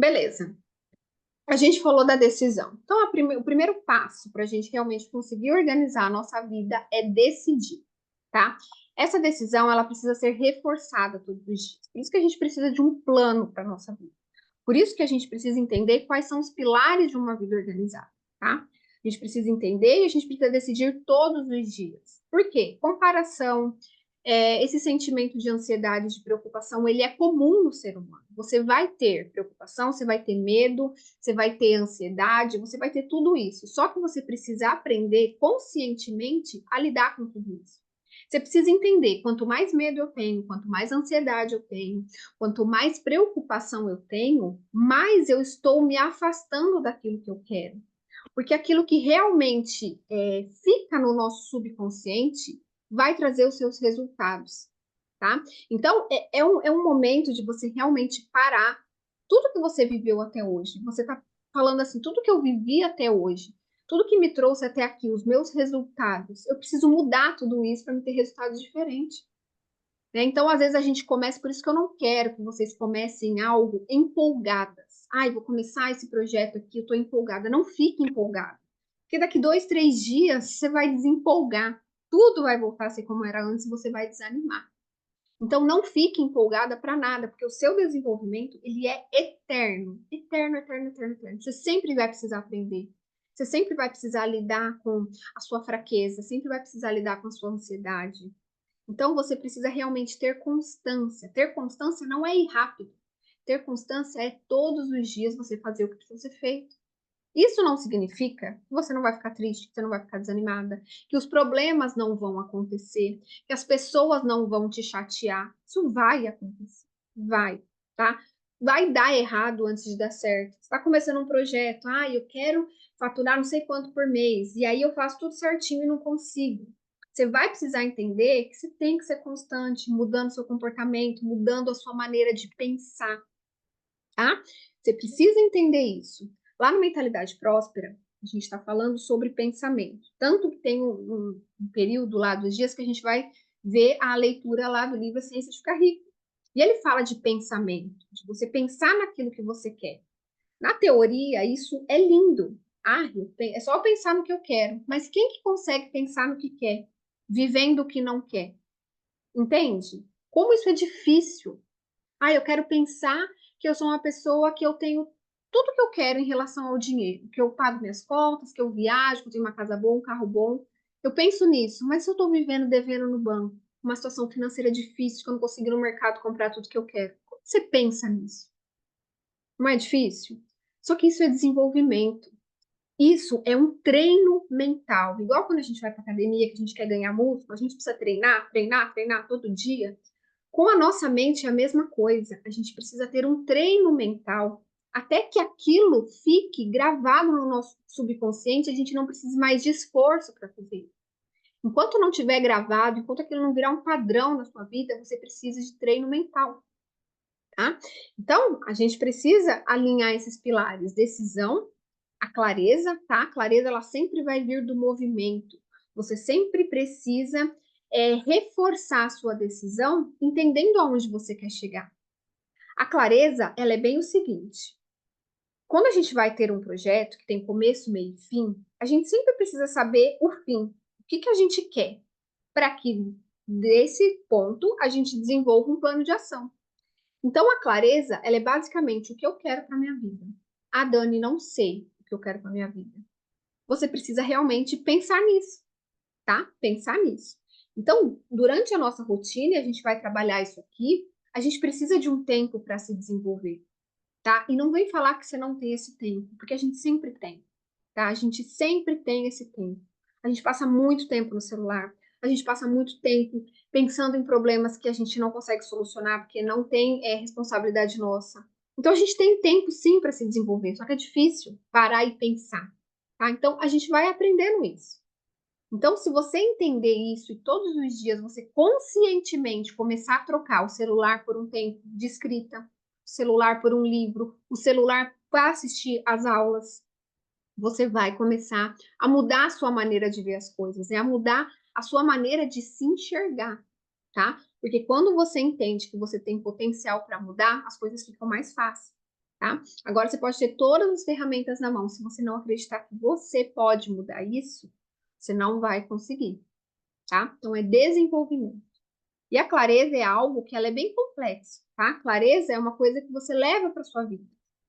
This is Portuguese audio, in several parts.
Beleza. A gente falou da decisão. Então, o primeiro passo para a gente realmente conseguir organizar a nossa vida é decidir, tá? Essa decisão, ela precisa ser reforçada todos os dias. Por isso que a gente precisa de um plano para a nossa vida. Por isso que a gente precisa entender quais são os pilares de uma vida organizada, tá? A gente precisa entender e a gente precisa decidir todos os dias. Por quê? Comparação, esse sentimento de ansiedade, de preocupação, ele é comum no ser humano. Você vai ter preocupação, você vai ter medo, você vai ter ansiedade, você vai ter tudo isso. Só que você precisa aprender conscientemente a lidar com tudo isso. Você precisa entender, quanto mais medo eu tenho, quanto mais ansiedade eu tenho, quanto mais preocupação eu tenho, mais eu estou me afastando daquilo que eu quero. Porque aquilo que realmente fica no nosso subconsciente vai trazer os seus resultados, tá? Então, é um momento de você realmente parar tudo que você viveu até hoje. Você tá falando assim, tudo que eu vivi até hoje, tudo que me trouxe até aqui, os meus resultados, eu preciso mudar tudo isso para me ter resultados diferentes. Né? Então, às vezes a gente começa, por isso que eu não quero que vocês comecem algo empolgadas. Ai, vou começar esse projeto aqui, eu estou empolgada. Não fique empolgada. Porque daqui 2, 3 dias você vai desempolgar. Tudo vai voltar a ser como era antes e você vai desanimar. Então, não fique empolgada para nada, porque o seu desenvolvimento, ele é eterno. Eterno, eterno, eterno, eterno. Você sempre vai precisar aprender. Você sempre vai precisar lidar com a sua fraqueza, sempre vai precisar lidar com a sua ansiedade. Então, você precisa realmente ter constância. Ter constância não é ir rápido. Ter constância é todos os dias você fazer o que precisa ser feito. Isso não significa que você não vai ficar triste, que você não vai ficar desanimada, que os problemas não vão acontecer, que as pessoas não vão te chatear. Isso vai acontecer. Vai, tá? Vai dar errado antes de dar certo. Você está começando um projeto, eu quero faturar não sei quanto por mês, e aí eu faço tudo certinho e não consigo. Você vai precisar entender que você tem que ser constante, mudando seu comportamento, mudando a sua maneira de pensar, tá? Você precisa entender isso. Lá no Mentalidade Próspera, a gente está falando sobre pensamento. Tanto que tem um período lá dos dias que a gente vai ver a leitura lá do livro A Ciência de Ficar Rico. E ele fala de pensamento, de você pensar naquilo que você quer. Na teoria, isso é lindo. É só eu pensar no que eu quero. Mas quem que consegue pensar no que quer, vivendo o que não quer? Entende? Como isso é difícil. Eu quero pensar que eu sou uma pessoa que eu tenho tudo que eu quero em relação ao dinheiro, que eu pago minhas contas, que eu viajo, que eu tenho uma casa boa, um carro bom. Eu penso nisso, mas se eu estou vivendo devendo no banco, uma situação financeira difícil, que eu não consigo ir no mercado comprar tudo que eu quero, como você pensa nisso? Não é difícil? Só que isso é desenvolvimento. Isso é um treino mental. Igual quando a gente vai para academia, que a gente quer ganhar músculo, a gente precisa treinar, treinar, treinar todo dia. Com a nossa mente é a mesma coisa. A gente precisa ter um treino mental até que aquilo fique gravado no nosso subconsciente, a gente não precise mais de esforço para fazer. Enquanto não tiver gravado, enquanto aquilo não virar um padrão na sua vida, você precisa de treino mental, tá? Então, a gente precisa alinhar esses pilares: decisão, a clareza, tá? A clareza, ela sempre vai vir do movimento. Você sempre precisa reforçar a sua decisão, entendendo aonde você quer chegar. A clareza, ela é bem o seguinte: quando a gente vai ter um projeto que tem começo, meio e fim, a gente sempre precisa saber o fim. O que que a gente quer? Para que desse ponto a gente desenvolva um plano de ação. Então, a clareza, ela é basicamente o que eu quero para minha vida. Dani, não sei o que eu quero para minha vida. Você precisa realmente pensar nisso, tá? Pensar nisso. Então, durante a nossa rotina, e a gente vai trabalhar isso aqui, a gente precisa de um tempo para se desenvolver, tá? E não vem falar que você não tem esse tempo, porque a gente sempre tem, tá? A gente sempre tem esse tempo. A gente passa muito tempo no celular, a gente passa muito tempo pensando em problemas que a gente não consegue solucionar, porque não tem responsabilidade nossa. Então, a gente tem tempo, sim, para se desenvolver, só que é difícil parar e pensar, tá? Então, a gente vai aprendendo isso. Então, se você entender isso e todos os dias você conscientemente começar a trocar o celular por um tempo de escrita, o celular por um livro, o celular para assistir às aulas, você vai começar a mudar a sua maneira de ver as coisas, a mudar a sua maneira de se enxergar, tá? Porque quando você entende que você tem potencial para mudar, as coisas ficam mais fáceis, tá? Agora, você pode ter todas as ferramentas na mão. Se você não acreditar que você pode mudar isso, você não vai conseguir, tá? Então, é desenvolvimento. E a clareza é algo que ela é bem complexo, tá? Clareza é uma coisa que você leva para sua vida.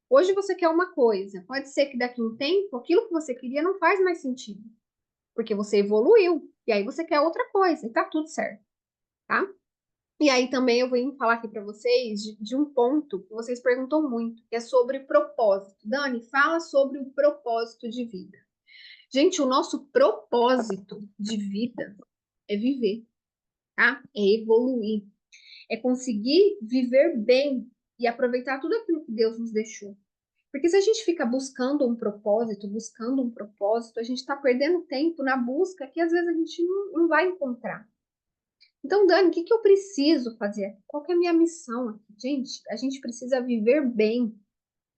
Hoje você quer uma coisa, pode ser que daqui a um tempo aquilo que você queria não faz mais sentido, porque você evoluiu, e aí você quer outra coisa, e tá tudo certo, tá? E aí também eu venho falar aqui para vocês de um ponto que vocês perguntam muito, que é sobre propósito. Dani, fala sobre o propósito de vida. Gente, o nosso propósito de vida é viver, tá? É evoluir, é conseguir viver bem e aproveitar tudo aquilo que Deus nos deixou. Porque se a gente fica buscando um propósito, a gente está perdendo tempo na busca que às vezes a gente não vai encontrar. Então, Dani, o que que eu preciso fazer aqui? Qual que é a minha missão aqui? Gente, a gente precisa viver bem,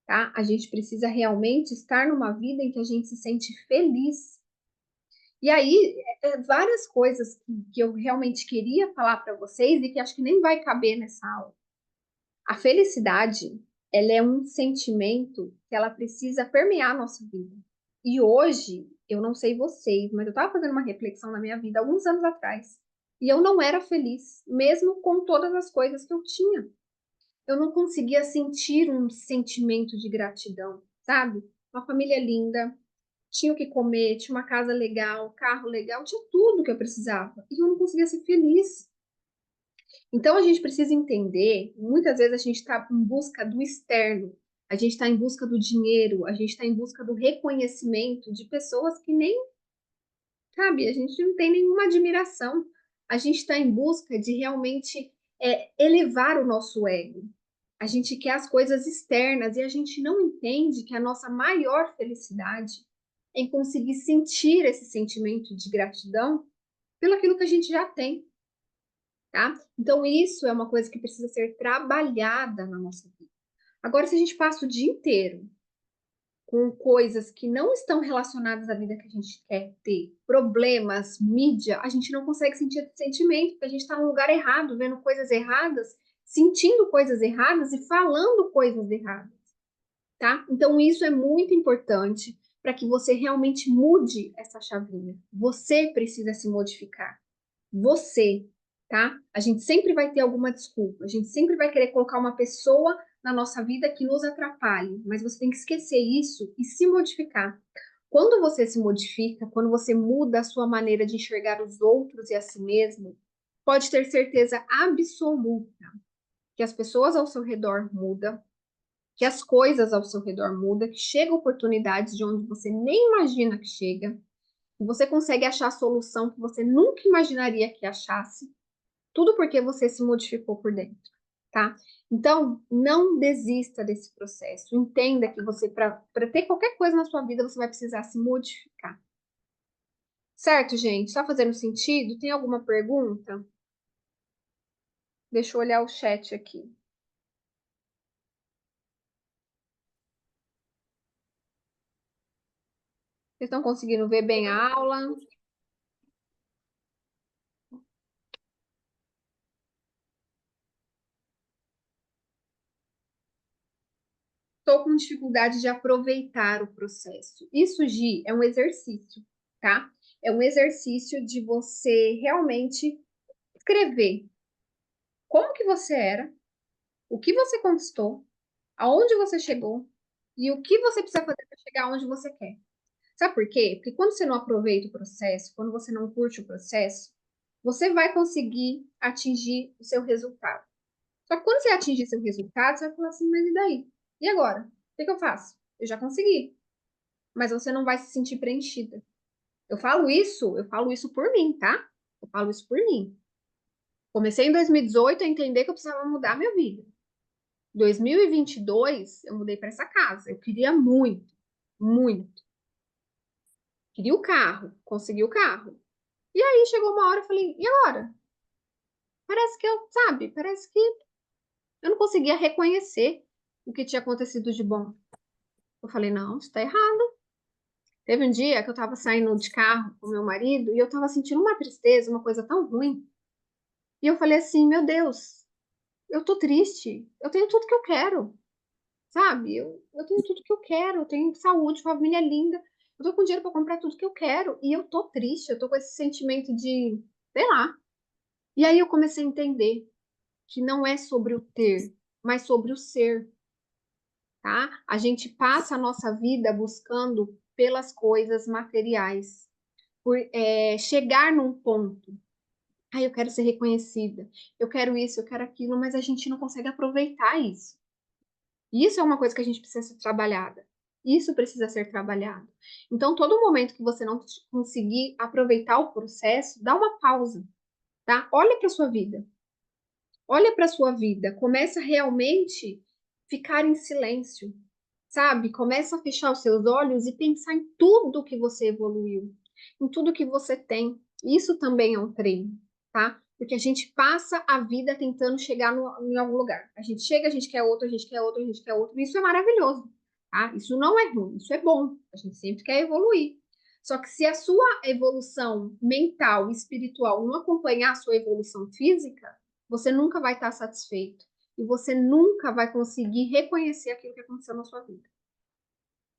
tá? A gente precisa realmente estar numa vida em que a gente se sente feliz. E aí, várias coisas que eu realmente queria falar para vocês e que acho que nem vai caber nessa aula. A felicidade, ela é um sentimento que ela precisa permear a nossa vida. E hoje, eu não sei vocês, mas eu estava fazendo uma reflexão na minha vida alguns anos atrás. E eu não era feliz, mesmo com todas as coisas que eu tinha. Eu não conseguia sentir um sentimento de gratidão, sabe? Uma família linda, tinha o que comer, tinha uma casa legal, carro legal, tinha tudo que eu precisava. E eu não conseguia ser feliz. Então a gente precisa entender, muitas vezes a gente está em busca do externo, a gente está em busca do dinheiro, a gente está em busca do reconhecimento de pessoas que nem, sabe, a gente não tem nenhuma admiração. A gente está em busca de realmente elevar o nosso ego. A gente quer as coisas externas e a gente não entende que a nossa maior felicidade é em conseguir sentir esse sentimento de gratidão pelo aquilo que a gente já tem, tá? Então, isso é uma coisa que precisa ser trabalhada na nossa vida. Agora, se a gente passa o dia inteiro com coisas que não estão relacionadas à vida que a gente quer ter, problemas, mídia, a gente não consegue sentir esse sentimento, porque a gente está no lugar errado, vendo coisas erradas, sentindo coisas erradas e falando coisas erradas, tá? Então, isso é muito importante para que você realmente mude essa chavinha. Você precisa se modificar. Você, tá? A gente sempre vai ter alguma desculpa, a gente sempre vai querer colocar uma pessoa na nossa vida que nos atrapalhe, mas você tem que esquecer isso e se modificar. Quando você se modifica, quando você muda a sua maneira de enxergar os outros e a si mesmo, pode ter certeza absoluta que as pessoas ao seu redor mudam, que as coisas ao seu redor mudam, que chegam oportunidades de onde você nem imagina que chega, que você consegue achar a solução que você nunca imaginaria que achasse, tudo porque você se modificou por dentro, tá? Então, não desista desse processo. Entenda que você, para ter qualquer coisa na sua vida, você vai precisar se modificar. Certo, gente? Está fazendo sentido? Tem alguma pergunta? Deixa eu olhar o chat aqui. Vocês estão conseguindo ver bem a aula? Estou com dificuldade de aproveitar o processo. Isso, Gi, é um exercício, tá? É um exercício de você realmente escrever como que você era, o que você conquistou, aonde você chegou e o que você precisa fazer para chegar onde você quer. Sabe por quê? Porque quando você não aproveita o processo, quando você não curte o processo, você vai conseguir atingir o seu resultado. Só que quando você atingir seu resultado, você vai falar assim, mas e daí? E agora? O que que eu faço? Eu já consegui. Mas você não vai se sentir preenchida. Eu falo isso por mim, tá? Eu falo isso por mim. Comecei em 2018 a entender que eu precisava mudar a minha vida. 2022, eu mudei para essa casa. Eu queria muito, muito. Queria o carro, consegui o carro. E aí chegou uma hora, eu falei, e agora? Parece que eu, sabe, parece que eu não conseguia reconhecer o que tinha acontecido de bom. Eu falei, não, isso tá errado. Teve um dia que eu tava saindo de carro com meu marido e eu tava sentindo uma tristeza, uma coisa tão ruim. E eu falei assim, meu Deus, eu tô triste. Eu tenho tudo que eu quero. sabe? Eu tenho tudo que eu quero, eu tenho saúde, família linda, eu tô com dinheiro para comprar tudo que eu quero, e eu tô triste, eu tô com esse sentimento de, sei lá. E aí eu comecei a entender que não é sobre o ter, mas sobre o ser, tá? A gente passa a nossa vida buscando pelas coisas materiais, por chegar num ponto. Ah, eu quero ser reconhecida, eu quero isso, eu quero aquilo, mas a gente não consegue aproveitar isso. E isso é uma coisa que a gente precisa ser trabalhada. Isso precisa ser trabalhado. Então, todo momento que você não conseguir aproveitar o processo, dá uma pausa, tá? Olha para sua vida. Olha para sua vida. Começa realmente ficar em silêncio, sabe? Começa a fechar os seus olhos e pensar em tudo que você evoluiu, em tudo que você tem. Isso também é um treino, tá? Porque a gente passa a vida tentando chegar em algum lugar. A gente chega, a gente quer outro, a gente quer outro, a gente quer outro. Isso é maravilhoso, tá? Isso não é ruim, isso é bom. A gente sempre quer evoluir. Só que se a sua evolução mental e espiritual não acompanhar a sua evolução física, você nunca vai estar satisfeito e você nunca vai conseguir reconhecer aquilo que aconteceu na sua vida.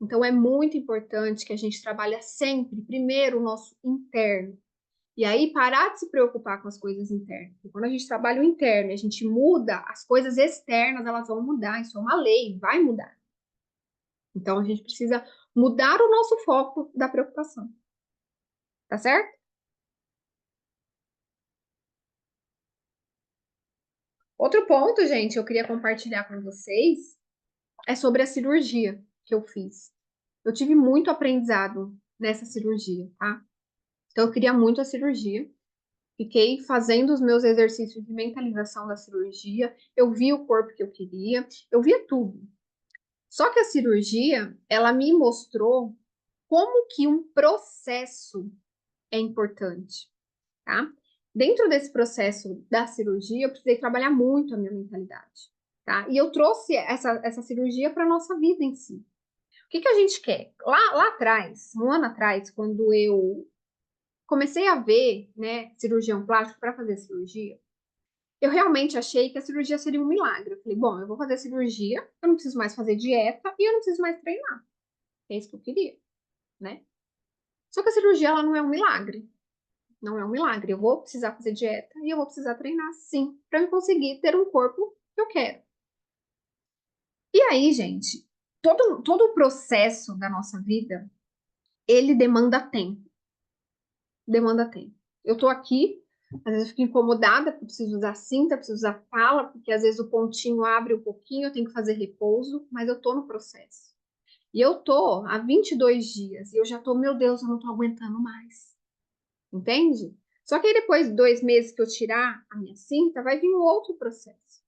Então é muito importante que a gente trabalhe sempre, primeiro, o nosso interno. E aí parar de se preocupar com as coisas internas. Porque quando a gente trabalha o interno e a gente muda, as coisas externas elas vão mudar. Isso é uma lei, vai mudar. Então a gente precisa mudar o nosso foco da preocupação. Tá certo? Outro ponto, gente, eu queria compartilhar com vocês é sobre a cirurgia que eu fiz. Eu tive muito aprendizado nessa cirurgia, tá? Então, eu queria muito a cirurgia. Fiquei fazendo os meus exercícios de mentalização da cirurgia. Eu vi o corpo que eu queria, eu via tudo. Só que a cirurgia, ela me mostrou como que um processo é importante, tá? Dentro desse processo da cirurgia, eu precisei trabalhar muito a minha mentalidade, tá? E eu trouxe essa cirurgia para a nossa vida em si. O que que a gente quer? Lá atrás, um ano atrás, quando eu comecei a ver, né, cirurgião plástico para fazer cirurgia, eu realmente achei que a cirurgia seria um milagre. Eu falei, bom, eu vou fazer cirurgia, eu não preciso mais fazer dieta e eu não preciso mais treinar. É isso que eu queria, né? Só que a cirurgia, ela não é um milagre. Não é um milagre. Eu vou precisar fazer dieta e eu vou precisar treinar, sim, para eu conseguir ter um corpo que eu quero. E aí, gente, todo o processo da nossa vida, ele demanda tempo. Demanda tempo. Eu tô aqui, às vezes eu fico incomodada, porque eu preciso usar cinta, preciso usar fala, porque às vezes o pontinho abre um pouquinho, eu tenho que fazer repouso, mas eu tô no processo. E eu tô há 22 dias, e eu já tô, meu Deus, eu não tô aguentando mais. Entende? Só que aí depois de 2 meses que eu tirar a minha cinta, vai vir um outro processo.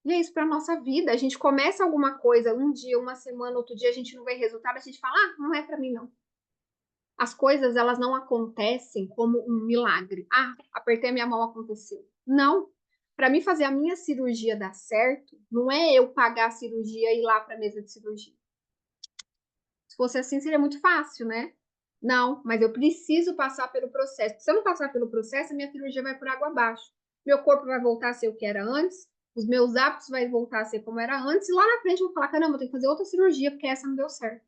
E é isso para nossa vida. A gente começa alguma coisa, um dia, uma semana, outro dia a gente não vê resultado, a gente fala, ah, não é para mim não. As coisas elas não acontecem como um milagre. Ah, apertei a minha mão, aconteceu. Não. Para mim fazer a minha cirurgia dar certo, não é eu pagar a cirurgia e ir lá para a mesa de cirurgia. Se fosse assim, seria muito fácil, né? Não, mas eu preciso passar pelo processo. Se eu não passar pelo processo, a minha cirurgia vai por água abaixo. Meu corpo vai voltar a ser o que era antes, os meus hábitos vai voltar a ser como era antes, e lá na frente eu vou falar: caramba, eu tenho que fazer outra cirurgia porque essa não deu certo.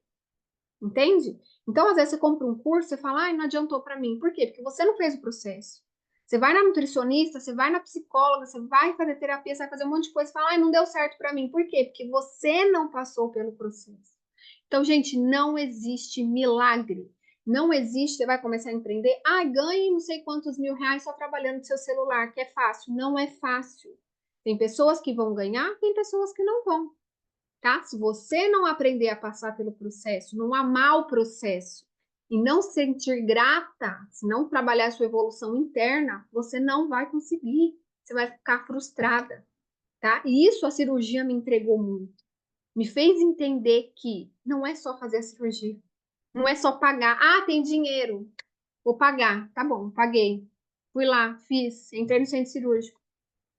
Entende? Então, às vezes, você compra um curso, você fala, ai, não adiantou para mim. Por quê? Porque você não fez o processo. Você vai na nutricionista, você vai na psicóloga, você vai fazer terapia, você vai fazer um monte de coisa e fala, ai, não deu certo para mim. Por quê? Porque você não passou pelo processo. Então, gente, não existe milagre. Não existe, você vai começar a empreender, ah, ganhe não sei quantos mil reais só trabalhando no seu celular, que é fácil. Não é fácil. Tem pessoas que vão ganhar, tem pessoas que não vão, tá? Se você não aprender a passar pelo processo, não amar o processo e não se sentir grata, se não trabalhar a sua evolução interna, você não vai conseguir. Você vai ficar frustrada, tá? E isso a cirurgia me entregou muito. Me fez entender que não é só fazer a cirurgia, não é só pagar. Ah, tem dinheiro, vou pagar. Tá bom, paguei. Fui lá, fiz, entrei no centro cirúrgico.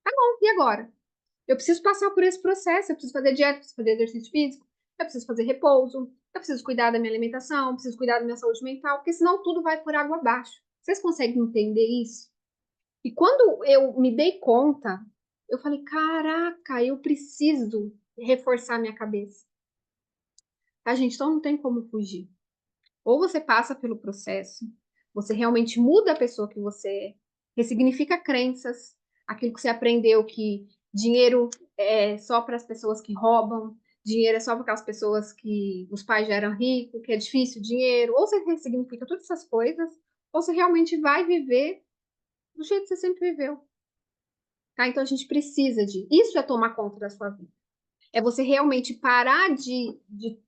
Tá bom, e agora? Eu preciso passar por esse processo, eu preciso fazer dieta, eu preciso fazer exercício físico, eu preciso fazer repouso, eu preciso cuidar da minha alimentação, eu preciso cuidar da minha saúde mental, porque senão tudo vai por água abaixo. Vocês conseguem entender isso? E quando eu me dei conta, eu falei, caraca, eu preciso reforçar minha cabeça. Tá, gente? Então não tem como fugir. Ou você passa pelo processo, você realmente muda a pessoa que você é, ressignifica crenças, aquilo que você aprendeu que dinheiro é só para as pessoas que roubam, dinheiro é só para aquelas pessoas que os pais já eram ricos, que é difícil dinheiro, ou você ressignifica todas essas coisas, ou você realmente vai viver do jeito que você sempre viveu, tá? Então a gente precisa de, isso é tomar conta da sua vida. É você realmente parar de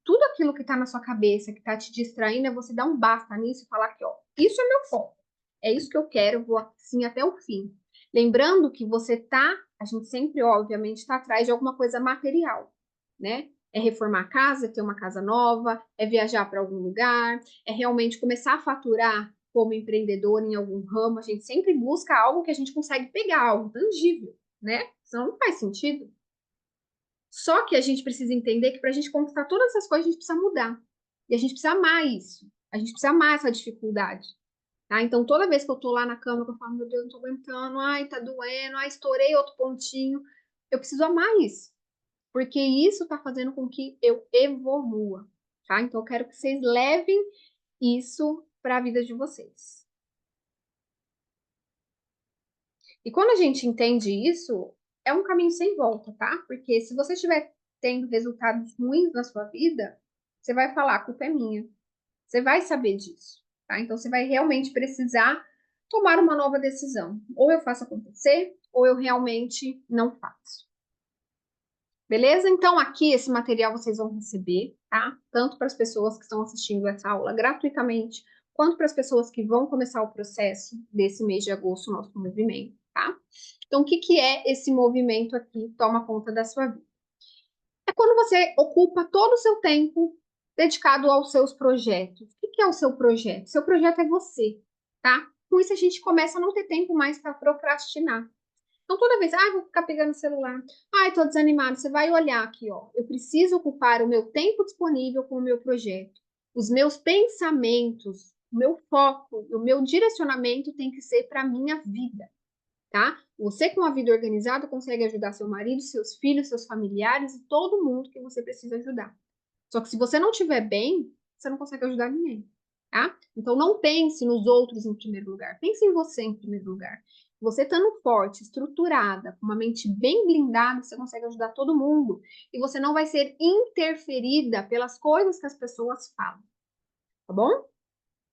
tudo aquilo que está na sua cabeça, que está te distraindo, é você dar um basta nisso e falar que, ó, isso é meu foco. É isso que eu quero, vou assim até o fim. Lembrando que você tá, a gente sempre, obviamente, está atrás de alguma coisa material, né? É reformar a casa, é ter uma casa nova, é viajar para algum lugar, é realmente começar a faturar como empreendedor em algum ramo. A gente sempre busca algo que a gente consegue pegar, algo tangível, né? Senão não faz sentido. Só que a gente precisa entender que para a gente conquistar todas essas coisas, a gente precisa mudar. E a gente precisa amar isso. A gente precisa amar essa dificuldade. Tá? Então, toda vez que eu tô lá na cama, que eu falo, meu Deus, não tô aguentando, ai, tá doendo, ai, estourei outro pontinho, eu preciso amar isso. Porque isso tá fazendo com que eu evolua. Tá? Então, eu quero que vocês levem isso para a vida de vocês. E quando a gente entende isso, é um caminho sem volta, tá? Porque se você estiver tendo resultados ruins na sua vida, você vai falar, a culpa é minha. Você vai saber disso, tá? Então você vai realmente precisar tomar uma nova decisão. Ou eu faço acontecer, ou eu realmente não faço. Beleza? Então aqui esse material vocês vão receber, tá? Tanto para as pessoas que estão assistindo essa aula gratuitamente, quanto para as pessoas que vão começar o processo desse mês de agosto, nosso movimento, tá? Então, o que que é esse movimento aqui? Toma conta da sua vida. É quando você ocupa todo o seu tempo dedicado aos seus projetos. O que que é o seu projeto? Seu projeto é você, tá? Com isso a gente começa a não ter tempo mais para procrastinar. Então, toda vez, vou ficar pegando o celular. Tô desanimado. Você vai olhar aqui, ó. Eu preciso ocupar o meu tempo disponível com o meu projeto. Os meus pensamentos, o meu foco, o meu direcionamento tem que ser para a minha vida, tá? Você, com uma vida organizada, consegue ajudar seu marido, seus filhos, seus familiares e todo mundo que você precisa ajudar. Só que se você não estiver bem, você não consegue ajudar ninguém, tá? Então não pense nos outros em primeiro lugar, pense em você em primeiro lugar. Você estando forte, estruturada, com uma mente bem blindada, você consegue ajudar todo mundo. E você não vai ser interferida pelas coisas que as pessoas falam, tá bom?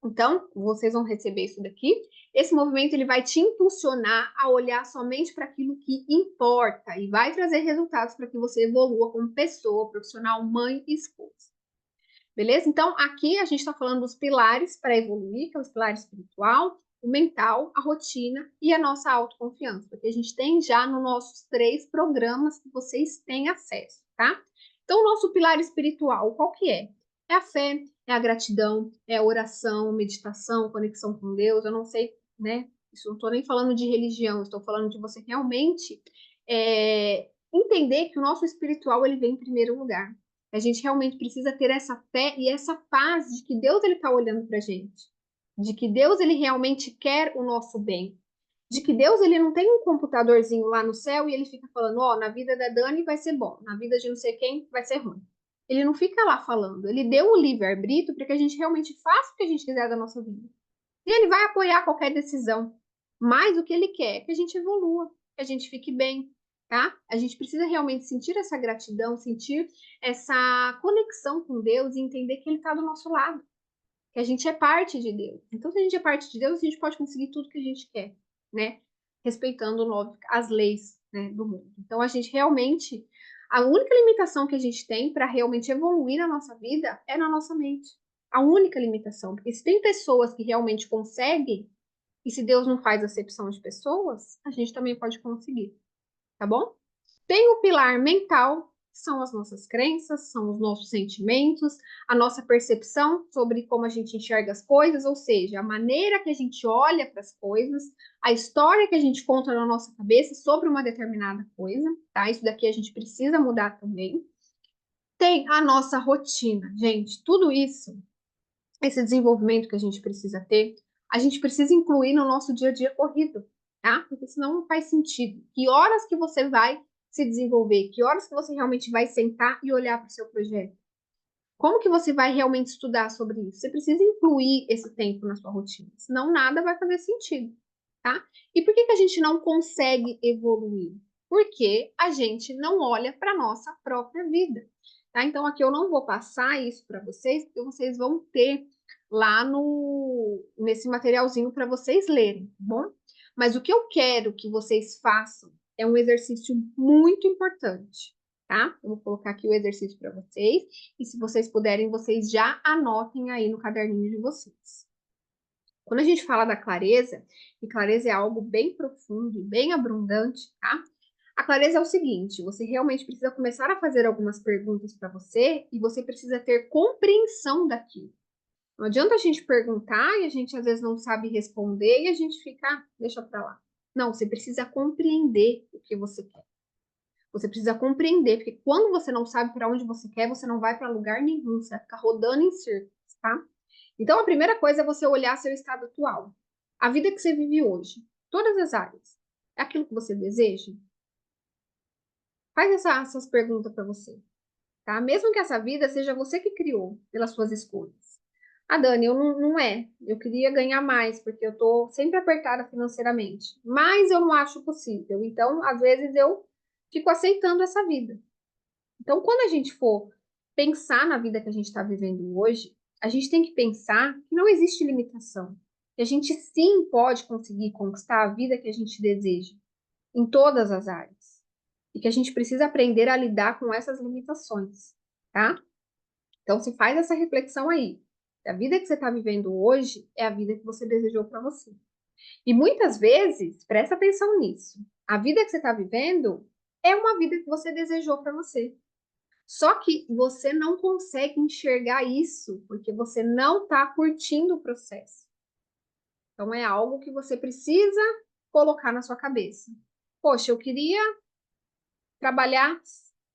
Então, vocês vão receber isso daqui. Esse movimento ele vai te impulsionar a olhar somente para aquilo que importa e vai trazer resultados para que você evolua como pessoa, profissional, mãe e esposa. Beleza? Então, aqui a gente está falando dos pilares para evoluir, que é o pilar espiritual, o mental, a rotina e a nossa autoconfiança, porque a gente tem já nos nossos 3 programas que vocês têm acesso, tá? Então, o nosso pilar espiritual, qual que é? É a fé, é a gratidão, é a oração, meditação, conexão com Deus. Eu não sei, né? Isso não estou nem falando de religião, estou falando de você realmente entender que o nosso espiritual ele vem em primeiro lugar. A gente realmente precisa ter essa fé e essa paz de que Deus ele está olhando para a gente, de que Deus ele realmente quer o nosso bem, de que Deus ele não tem um computadorzinho lá no céu e ele fica falando, ó, na vida da Dani vai ser bom, na vida de não sei quem vai ser ruim. Ele não fica lá falando, ele deu o livre-arbítrio para que a gente realmente faça o que a gente quiser da nossa vida. E ele vai apoiar qualquer decisão, mas o que ele quer é que a gente evolua, que a gente fique bem, tá? A gente precisa realmente sentir essa gratidão, sentir essa conexão com Deus e entender que Ele está do nosso lado, que a gente é parte de Deus. Então, se a gente é parte de Deus, a gente pode conseguir tudo que a gente quer, né? Respeitando, óbvio, as leis, né, do mundo. Então, a gente realmente, a única limitação que a gente tem para realmente evoluir na nossa vida é na nossa mente. A única limitação, porque se tem pessoas que realmente conseguem, e se Deus não faz acepção de pessoas, a gente também pode conseguir, tá bom? Tem o pilar mental, que são as nossas crenças, são os nossos sentimentos, a nossa percepção sobre como a gente enxerga as coisas, ou seja, a maneira que a gente olha para as coisas, a história que a gente conta na nossa cabeça sobre uma determinada coisa, tá? Isso daqui a gente precisa mudar também. Tem a nossa rotina, gente, tudo isso, esse desenvolvimento que a gente precisa ter, a gente precisa incluir no nosso dia a dia corrido, tá? Porque senão não faz sentido. Que horas que você vai se desenvolver? Que horas que você realmente vai sentar e olhar para o seu projeto? Como que você vai realmente estudar sobre isso? Você precisa incluir esse tempo na sua rotina, senão nada vai fazer sentido, tá? E por que que a gente não consegue evoluir? Porque a gente não olha para a nossa própria vida, tá? Então aqui eu não vou passar isso para vocês, porque vocês vão ter lá no nesse materialzinho para vocês lerem, tá bom? Mas o que eu quero que vocês façam é um exercício muito importante, tá? Eu vou colocar aqui o exercício para vocês. E se vocês puderem, vocês já anotem aí no caderninho de vocês. Quando a gente fala da clareza, e clareza é algo bem profundo e bem abundante, tá? A clareza é o seguinte: você realmente precisa começar a fazer algumas perguntas para você e você precisa ter compreensão daquilo. Não adianta a gente perguntar e a gente às vezes não sabe responder e a gente fica, deixa para lá. Não, você precisa compreender o que você quer. Você precisa compreender, porque quando você não sabe para onde você quer, você não vai para lugar nenhum, você vai ficar rodando em círculos, tá? Então, a primeira coisa é você olhar seu estado atual. A vida que você vive hoje, todas as áreas, é aquilo que você deseja? Faz essas perguntas para você, tá? Mesmo que essa vida seja você que criou, pelas suas escolhas. Ah, Dani, eu não é. Eu queria ganhar mais, porque eu tô sempre apertada financeiramente. Mas eu não acho possível. Então, às vezes, eu fico aceitando essa vida. Então, quando a gente for pensar na vida que a gente está vivendo hoje, a gente tem que pensar que não existe limitação. Que a gente sim pode conseguir conquistar a vida que a gente deseja, em todas as áreas. E que a gente precisa aprender a lidar com essas limitações, tá? Então, se faz essa reflexão aí. A vida que você está vivendo hoje é a vida que você desejou para você. E muitas vezes, presta atenção nisso, a vida que você está vivendo é uma vida que você desejou para você. Só que você não consegue enxergar isso porque você não está curtindo o processo. Então é algo que você precisa colocar na sua cabeça. Poxa, eu queria trabalhar,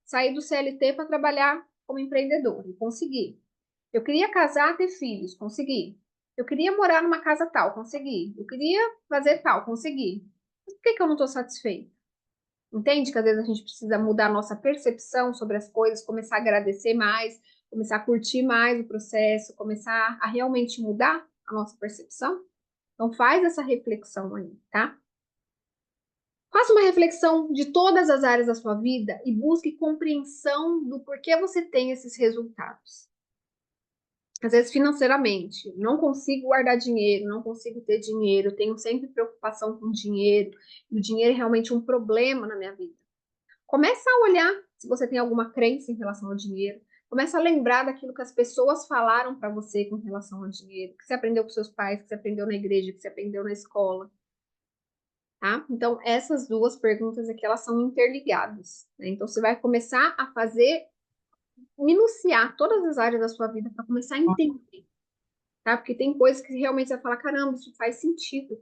sair do CLT para trabalhar como empreendedor e consegui. Eu queria casar, ter filhos, consegui. Eu queria morar numa casa tal, consegui. Eu queria fazer tal, consegui. Mas por que que eu não estou satisfeita? Entende que às vezes a gente precisa mudar a nossa percepção sobre as coisas, começar a agradecer mais, começar a curtir mais o processo, começar a realmente mudar a nossa percepção? Então faz essa reflexão aí, tá? Faça uma reflexão de todas as áreas da sua vida e busque compreensão do porquê você tem esses resultados. Às vezes financeiramente, não consigo guardar dinheiro, não consigo ter dinheiro, tenho sempre preocupação com dinheiro, e o dinheiro é realmente um problema na minha vida. Começa a olhar se você tem alguma crença em relação ao dinheiro. Começa a lembrar daquilo que as pessoas falaram para você com relação ao dinheiro, que você aprendeu com seus pais, que você aprendeu na igreja, que você aprendeu na escola, tá? Então, essas duas perguntas aqui, elas são interligadas, né? Então, você vai começar a fazer, minuciar todas as áreas da sua vida para começar a entender, tá? Porque tem coisas que realmente você vai falar, caramba, isso faz sentido.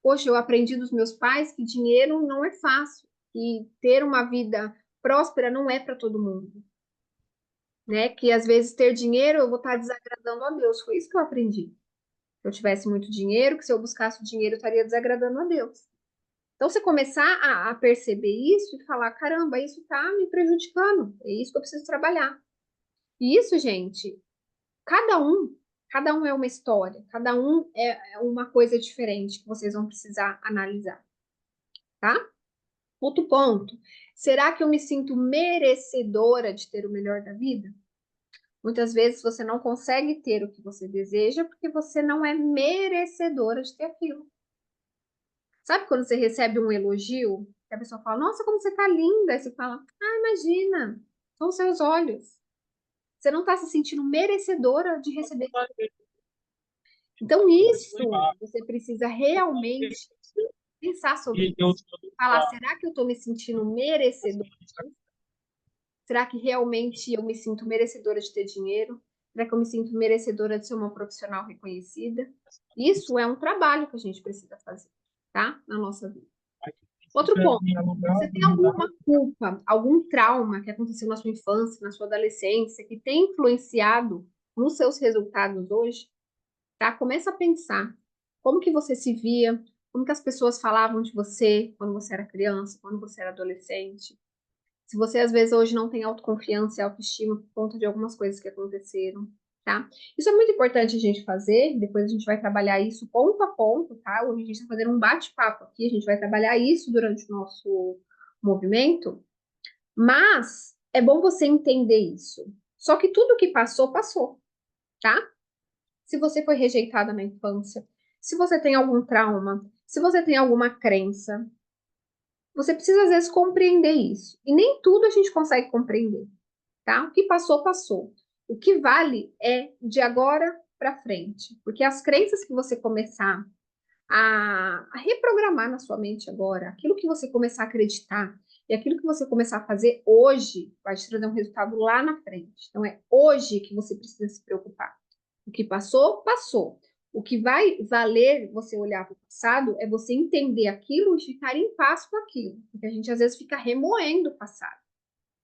Poxa, eu aprendi dos meus pais que dinheiro não é fácil e ter uma vida próspera não é para todo mundo, né? Que às vezes ter dinheiro eu vou estar desagradando a Deus. Foi isso que eu aprendi. Se eu tivesse muito dinheiro, que se eu buscasse o dinheiro eu estaria desagradando a Deus. Então, você começar a perceber isso e falar, caramba, isso está me prejudicando, é isso que eu preciso trabalhar. E isso, gente, cada um, cada um é uma história, cada um é uma coisa diferente que vocês vão precisar analisar, tá? Outro ponto, será que eu me sinto merecedora de ter o melhor da vida? Muitas vezes você não consegue ter o que você deseja porque você não é merecedora de ter aquilo. Sabe quando você recebe um elogio, que a pessoa fala, nossa, como você tá linda, aí você fala, ah, imagina, são os seus olhos. Você não está se sentindo merecedora de receber. Então, isso você precisa realmente pensar sobre isso. Falar, será que eu estou me sentindo merecedora? Será que realmente eu me sinto merecedora de ter dinheiro? Será que eu me sinto merecedora de ser uma profissional reconhecida? Isso é um trabalho que a gente precisa fazer, tá? Na nossa vida. Outro ponto, você tem alguma culpa, algum trauma que aconteceu na sua infância, na sua adolescência, que tem influenciado nos seus resultados hoje? Tá? Começa a pensar como que você se via, como que as pessoas falavam de você quando você era criança, quando você era adolescente. Se você, às vezes, hoje não tem autoconfiança e autoestima por conta de algumas coisas que aconteceram, tá? Isso é muito importante a gente fazer, depois a gente vai trabalhar isso ponto a ponto, tá? Hoje a gente está fazendo um bate-papo aqui, a gente vai trabalhar isso durante o nosso movimento, mas é bom você entender isso. Só que tudo que passou, passou, tá? Se você foi rejeitada na infância, se você tem algum trauma, se você tem alguma crença, você precisa às vezes compreender isso. E nem tudo a gente consegue compreender, tá? O que passou, passou. O que vale é de agora para frente, porque as crenças que você começar a reprogramar na sua mente agora, aquilo que você começar a acreditar e aquilo que você começar a fazer hoje vai te trazer um resultado lá na frente. Então é hoje que você precisa se preocupar. O que passou, passou. O que vai valer você olhar para o passado é você entender aquilo e ficar em paz com aquilo. Porque a gente às vezes fica remoendo o passado,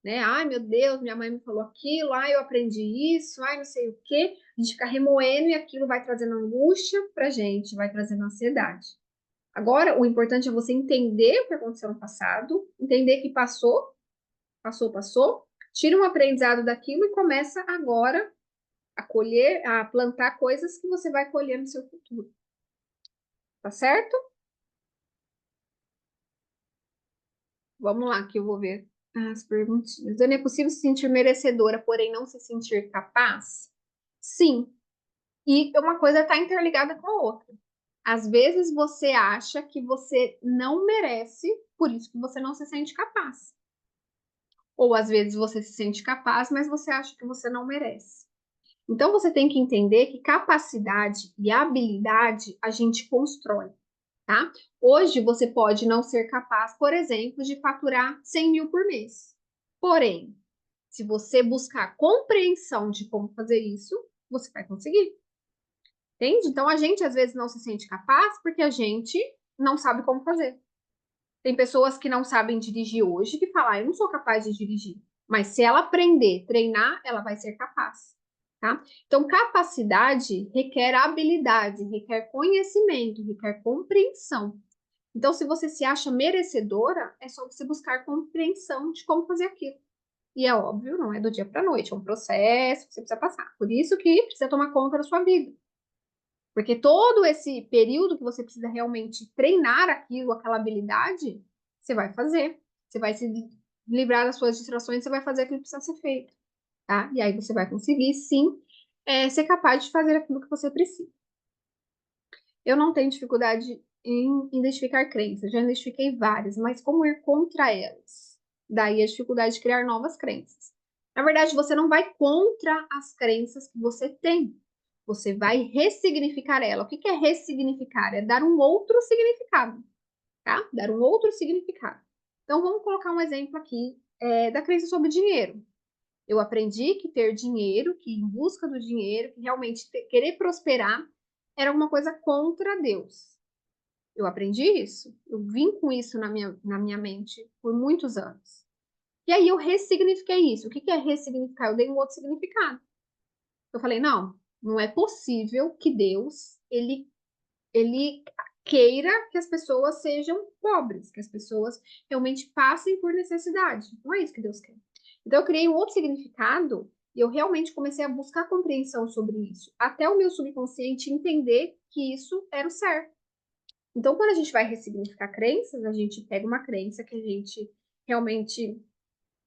né? Ai, meu Deus, minha mãe me falou aquilo, ai, eu aprendi isso, ai, não sei o quê. A gente fica remoendo e aquilo vai trazendo angústia pra gente, vai trazendo ansiedade. Agora, o importante é você entender o que aconteceu no passado, entender que passou, passou, passou, tira um aprendizado daquilo e começa agora a colher, a plantar coisas que você vai colher no seu futuro. Tá certo? Vamos lá, que eu vou ver as perguntinhas. Dani, é possível se sentir merecedora, porém não se sentir capaz? Sim. E uma coisa está interligada com a outra. Às vezes você acha que você não merece, por isso que você não se sente capaz. Ou às vezes você se sente capaz, mas você acha que você não merece. Então você tem que entender que capacidade e habilidade a gente constrói, tá? Hoje você pode não ser capaz, por exemplo, de faturar 100 mil por mês. Porém, se você buscar compreensão de como fazer isso, você vai conseguir. Entende? Então a gente às vezes não se sente capaz porque a gente não sabe como fazer. Tem pessoas que não sabem dirigir hoje que falam, eu não sou capaz de dirigir. Mas se ela aprender, treinar, ela vai ser capaz, tá? Então, capacidade requer habilidade, requer conhecimento, requer compreensão. Então, se você se acha merecedora, é só você buscar compreensão de como fazer aquilo. E é óbvio, não é do dia para a noite, é um processo que você precisa passar. Por isso que precisa tomar conta da sua vida. Porque todo esse período que você precisa realmente treinar aquilo, aquela habilidade, você vai fazer. Você vai se livrar das suas distrações, você vai fazer aquilo que precisa ser feito, tá? E aí você vai conseguir, sim, ser capaz de fazer aquilo que você precisa. Eu não tenho dificuldade em identificar crenças, já identifiquei várias, mas como ir contra elas? Daí a dificuldade de criar novas crenças. Na verdade, você não vai contra as crenças que você tem. Você vai ressignificar ela. O que é ressignificar? É dar um outro significado, tá? Dar um outro significado. Então, vamos colocar um exemplo aqui da crença sobre dinheiro. Eu aprendi que ter dinheiro, que ir em busca do dinheiro, que realmente querer prosperar, era uma coisa contra Deus. Eu aprendi isso. Eu vim com isso na minha mente por muitos anos. E aí eu ressignifiquei isso. O que é ressignificar? Eu dei um outro significado. Eu falei, não, não é possível que Deus, ele queira que as pessoas sejam pobres, que as pessoas realmente passem por necessidade. Não é isso que Deus quer. Então eu criei um outro significado e eu realmente comecei a buscar compreensão sobre isso, até o meu subconsciente entender que isso era o certo. Então, quando a gente vai ressignificar crenças, a gente pega uma crença que a gente realmente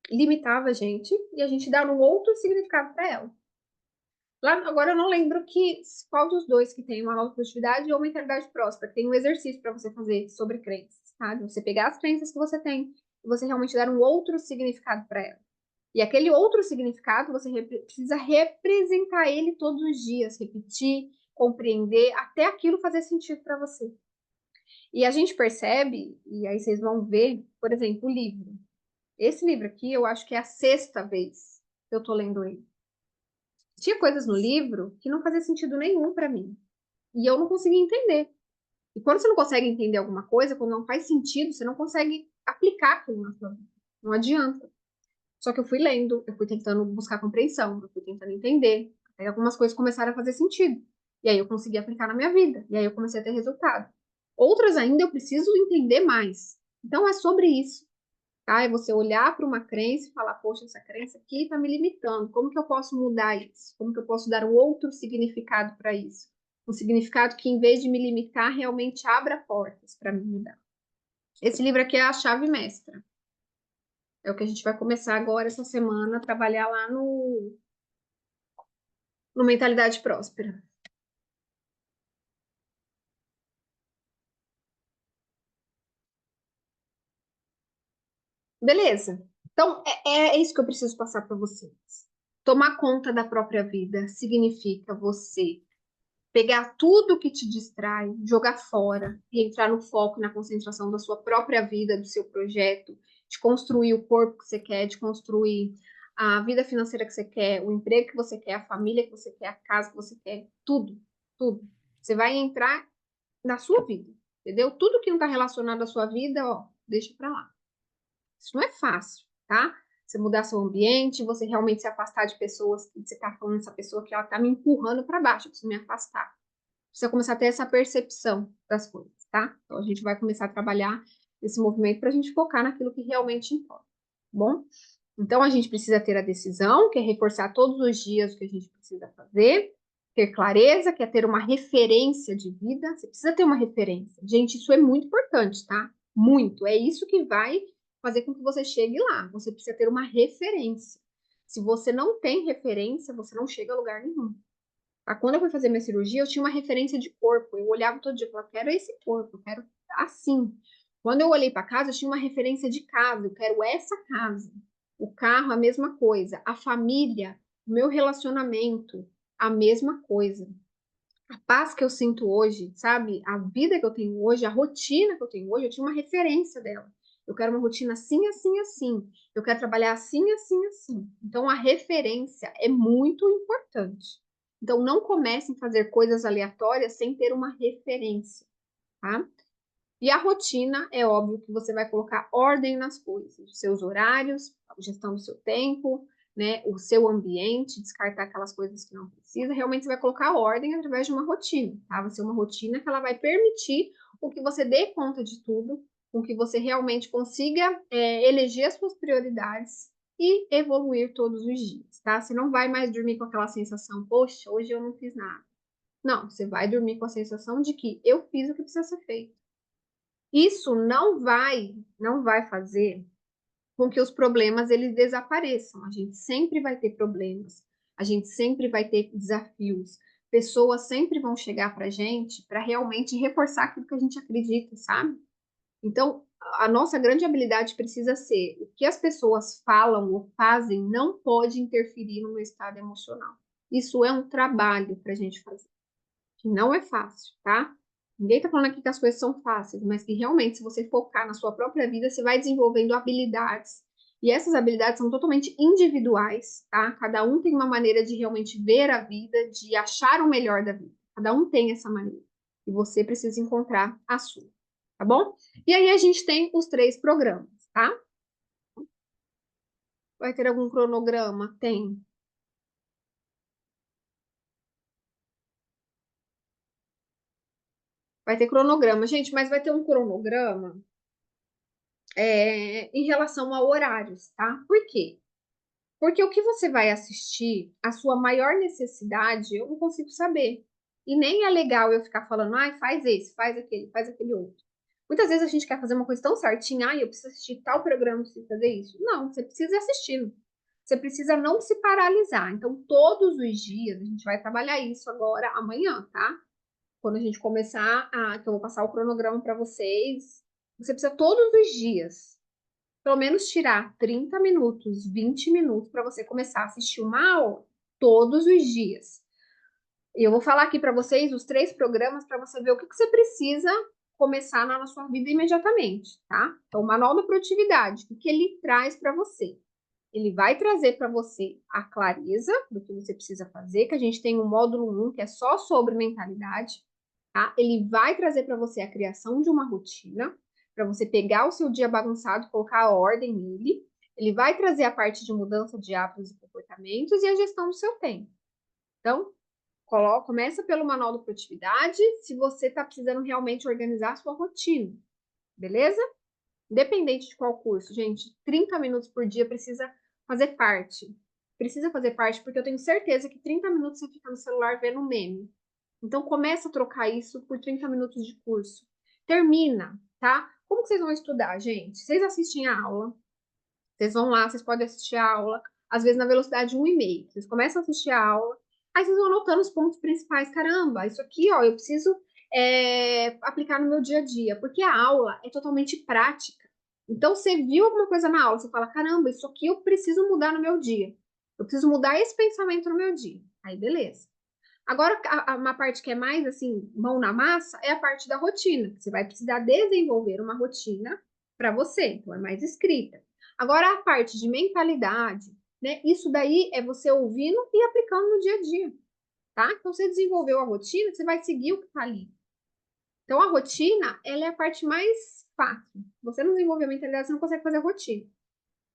limitava a gente e a gente dá um outro significado para ela. Lá, agora eu não lembro qual dos dois que tem uma nova positividade ou uma mentalidade próspera, que tem um exercício para você fazer sobre crenças, tá? De você pegar as crenças que você tem e você realmente dar um outro significado para ela. E aquele outro significado, você precisa representar ele todos os dias, repetir, compreender, até aquilo fazer sentido para você. E a gente percebe, e aí vocês vão ver, por exemplo, o livro. Esse livro aqui, eu acho que é a sexta vez que eu tô lendo ele. Tinha coisas no livro que não fazia sentido nenhum para mim. E eu não conseguia entender. E quando você não consegue entender alguma coisa, quando não faz sentido, você não consegue aplicar aquilo na sua vida. Não adianta. Só que eu fui lendo, eu fui tentando buscar compreensão, eu fui tentando entender. Aí algumas coisas começaram a fazer sentido. E aí eu consegui aplicar na minha vida. E aí eu comecei a ter resultado. Outras ainda eu preciso entender mais. Então é sobre isso. tá? É você olhar para uma crença e falar, poxa, essa crença aqui está me limitando. Como que eu posso mudar isso? Como que eu posso dar um outro significado para isso? Um significado que, em vez de me limitar, realmente abra portas para me mudar. Esse livro aqui é a chave mestra. É o que a gente vai começar agora, essa semana, a trabalhar lá no Mentalidade Próspera. Beleza? Então, é isso que eu preciso passar para vocês. Tomar conta da própria vida significa você pegar tudo que te distrai, jogar fora e entrar no foco, na concentração da sua própria vida, do seu projeto, de construir o corpo que você quer, de construir a vida financeira que você quer, o emprego que você quer, a família que você quer, a casa que você quer, tudo, tudo. Você vai entrar na sua vida, entendeu? Tudo que não está relacionado à sua vida, ó, deixa para lá. Isso não é fácil, tá? Você mudar seu ambiente, você realmente se afastar de pessoas que você tá falando, essa pessoa que ela tá me empurrando para baixo, eu preciso me afastar. Precisa começar a ter essa percepção das coisas, tá? Então a gente vai começar a trabalhar esse movimento para a gente focar naquilo que realmente importa, tá bom? Então a gente precisa ter a decisão, que é reforçar todos os dias o que a gente precisa fazer, ter clareza, que é ter uma referência de vida. Você precisa ter uma referência. Gente, isso é muito importante, tá? Muito. É isso que vai fazer com que você chegue lá. Você precisa ter uma referência. Se você não tem referência, você não chega a lugar nenhum. Tá? Quando eu fui fazer minha cirurgia, eu tinha uma referência de corpo. Eu olhava todo dia e falava, quero esse corpo, eu quero assim. Quando eu olhei para casa, eu tinha uma referência de casa, eu quero essa casa. O carro, a mesma coisa. A família, o meu relacionamento, a mesma coisa. A paz que eu sinto hoje, sabe? A vida que eu tenho hoje, a rotina que eu tenho hoje, eu tinha uma referência dela. Eu quero uma rotina assim, assim, assim. Eu quero trabalhar assim, assim, assim. Então, a referência é muito importante. Então, não comece a fazer coisas aleatórias sem ter uma referência, tá? E a rotina, é óbvio que você vai colocar ordem nas coisas, os seus horários, a gestão do seu tempo, né, o seu ambiente, descartar aquelas coisas que não precisa. Realmente você vai colocar ordem através de uma rotina, tá? Vai ser uma rotina que ela vai permitir o que você dê conta de tudo, com que você realmente consiga eleger as suas prioridades e evoluir todos os dias, tá? Você não vai mais dormir com aquela sensação, poxa, hoje eu não fiz nada. Não, você vai dormir com a sensação de que eu fiz o que precisa ser feito. Isso não vai fazer com que os problemas eles desapareçam. A gente sempre vai ter problemas, a gente sempre vai ter desafios. Pessoas sempre vão chegar para a gente para realmente reforçar aquilo que a gente acredita, sabe? Então, a nossa grande habilidade precisa ser o que as pessoas falam ou fazem não pode interferir no meu estado emocional. Isso é um trabalho para a gente fazer que não é fácil, tá? Ninguém tá falando aqui que as coisas são fáceis, mas que realmente, se você focar na sua própria vida, você vai desenvolvendo habilidades. E essas habilidades são totalmente individuais, tá? Cada um tem uma maneira de realmente ver a vida, de achar o melhor da vida. Cada um tem essa maneira. E você precisa encontrar a sua, tá bom? E aí a gente tem os 3 programas, tá? Vai ter algum cronograma? Tem. Vai ter cronograma. Gente, mas vai ter um cronograma em relação a horários, tá? Por quê? Porque o que você vai assistir, a sua maior necessidade, eu não consigo saber. E nem é legal eu ficar falando, ai, faz esse, faz aquele outro. Muitas vezes a gente quer fazer uma coisa tão certinha, ai, eu preciso assistir tal programa, preciso fazer isso. Não, você precisa ir assistindo. Você precisa não se paralisar. Então, todos os dias, a gente vai trabalhar isso agora, amanhã, tá? Quando a gente começar, que eu vou passar o cronograma para vocês, você precisa todos os dias pelo menos tirar 30 minutos, 20 minutos para você começar a assistir uma aula todos os dias. E eu vou falar aqui para vocês os 3 programas para você ver o que você precisa começar na sua vida imediatamente, tá? Então, o Manual da Produtividade, o que ele traz para você? Ele vai trazer para você a clareza do que você precisa fazer, que a gente tem um módulo 1 que é só sobre mentalidade, tá? Ele vai trazer para você a criação de uma rotina, para você pegar o seu dia bagunçado e colocar a ordem nele. Ele vai trazer a parte de mudança de hábitos e comportamentos e a gestão do seu tempo. Então, começa pelo manual da produtividade, se você está precisando realmente organizar a sua rotina, beleza? Independente de qual curso, gente, 30 minutos por dia precisa fazer parte. Precisa fazer parte, porque eu tenho certeza que 30 minutos você fica no celular vendo meme. Então, começa a trocar isso por 30 minutos de curso. Termina, tá? Como que vocês vão estudar, gente? Vocês assistem a aula, vocês vão lá, vocês podem assistir a aula, às vezes na velocidade 1,5. Vocês começam a assistir a aula, aí vocês vão anotando os pontos principais. Caramba, isso aqui, ó, eu preciso aplicar no meu dia a dia, porque a aula é totalmente prática. Então, você viu alguma coisa na aula, você fala, caramba, isso aqui eu preciso mudar no meu dia. Eu preciso mudar esse pensamento no meu dia. Aí, beleza. Agora, uma parte que é mais, assim, mão na massa, é a parte da rotina. Você vai precisar desenvolver uma rotina para você, então é mais escrita. Agora, a parte de mentalidade, né? Isso daí é você ouvindo e aplicando no dia a dia, tá? Então, você desenvolveu a rotina, você vai seguir o que tá ali. Então, a rotina, ela é a parte mais fácil. Você não desenvolver a mentalidade, você não consegue fazer a rotina.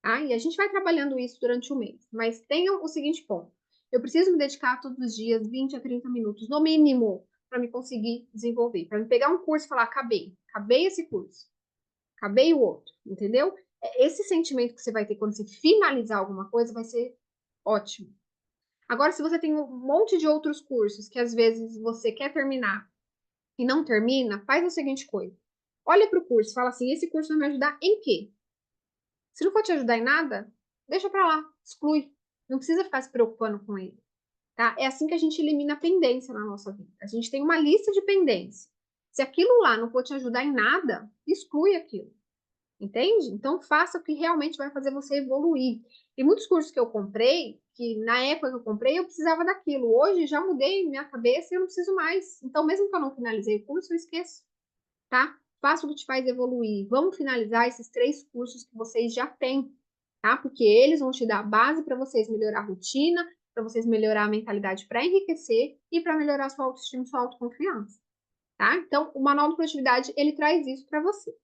Tá? E a gente vai trabalhando isso durante o mês. Mas tenha o seguinte ponto: eu preciso me dedicar todos os dias 20 a 30 minutos, no mínimo, para me conseguir desenvolver. Para me pegar um curso e falar, acabei esse curso, acabei o outro, entendeu? Esse sentimento que você vai ter quando você finalizar alguma coisa vai ser ótimo. Agora, se você tem um monte de outros cursos que às vezes você quer terminar e não termina, faz a seguinte coisa. Olha para o curso, fala assim: esse curso vai me ajudar em quê? Se não for te ajudar em nada, deixa pra lá, exclui. Não precisa ficar se preocupando com ele, tá? É assim que a gente elimina a pendência na nossa vida. A gente tem uma lista de pendência. Se aquilo lá não for te ajudar em nada, exclui aquilo, entende? Então faça o que realmente vai fazer você evoluir. Tem muitos cursos que eu comprei, que na época que eu comprei eu precisava daquilo. Hoje já mudei minha cabeça e eu não preciso mais. Então, mesmo que eu não finalizei o curso, eu esqueço, tá? Faça o que te faz evoluir. Vamos finalizar esses 3 cursos que vocês já têm, tá? Porque eles vão te dar a base para vocês melhorar a rotina, para vocês melhorar a mentalidade para enriquecer e para melhorar a sua autoestima e sua autoconfiança, tá? Então, o manual de produtividade, ele traz isso para você.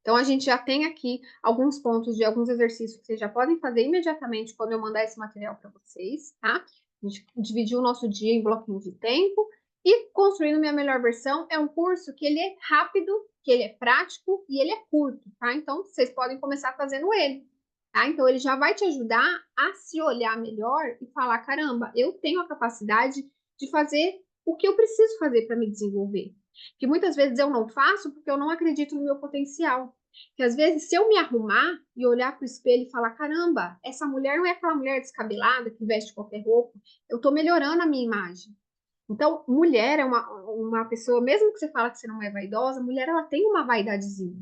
Então, a gente já tem aqui alguns pontos de alguns exercícios que vocês já podem fazer imediatamente quando eu mandar esse material para vocês, tá? A gente dividiu o nosso dia em bloquinhos de tempo. E Construindo Minha Melhor Versão é um curso que ele é rápido, que ele é prático e ele é curto, tá? Então, vocês podem começar fazendo ele, tá? Então, ele já vai te ajudar a se olhar melhor e falar, caramba, eu tenho a capacidade de fazer o que eu preciso fazer para me desenvolver. Que muitas vezes eu não faço porque eu não acredito no meu potencial. Que às vezes, se eu me arrumar e olhar para o espelho e falar, caramba, essa mulher não é aquela mulher descabelada que veste qualquer roupa, eu estou melhorando a minha imagem. Então, mulher é uma pessoa, mesmo que você fala que você não é vaidosa, mulher ela tem uma vaidadezinha.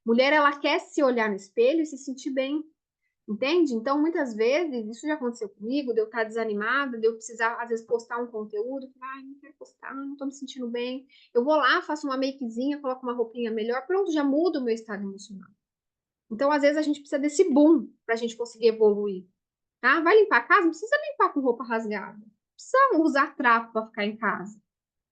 Mulher ela quer se olhar no espelho e se sentir bem. Entende? Então, muitas vezes, isso já aconteceu comigo, de eu estar desanimada, de eu precisar, às vezes, postar um conteúdo, ai, não quero postar, não estou me sentindo bem. Eu vou lá, faço uma makezinha, coloco uma roupinha melhor, pronto, já muda o meu estado emocional. Então, às vezes, a gente precisa desse boom para a gente conseguir evoluir, tá? Vai limpar a casa? Não precisa limpar com roupa rasgada. Não precisa usar trapo para ficar em casa.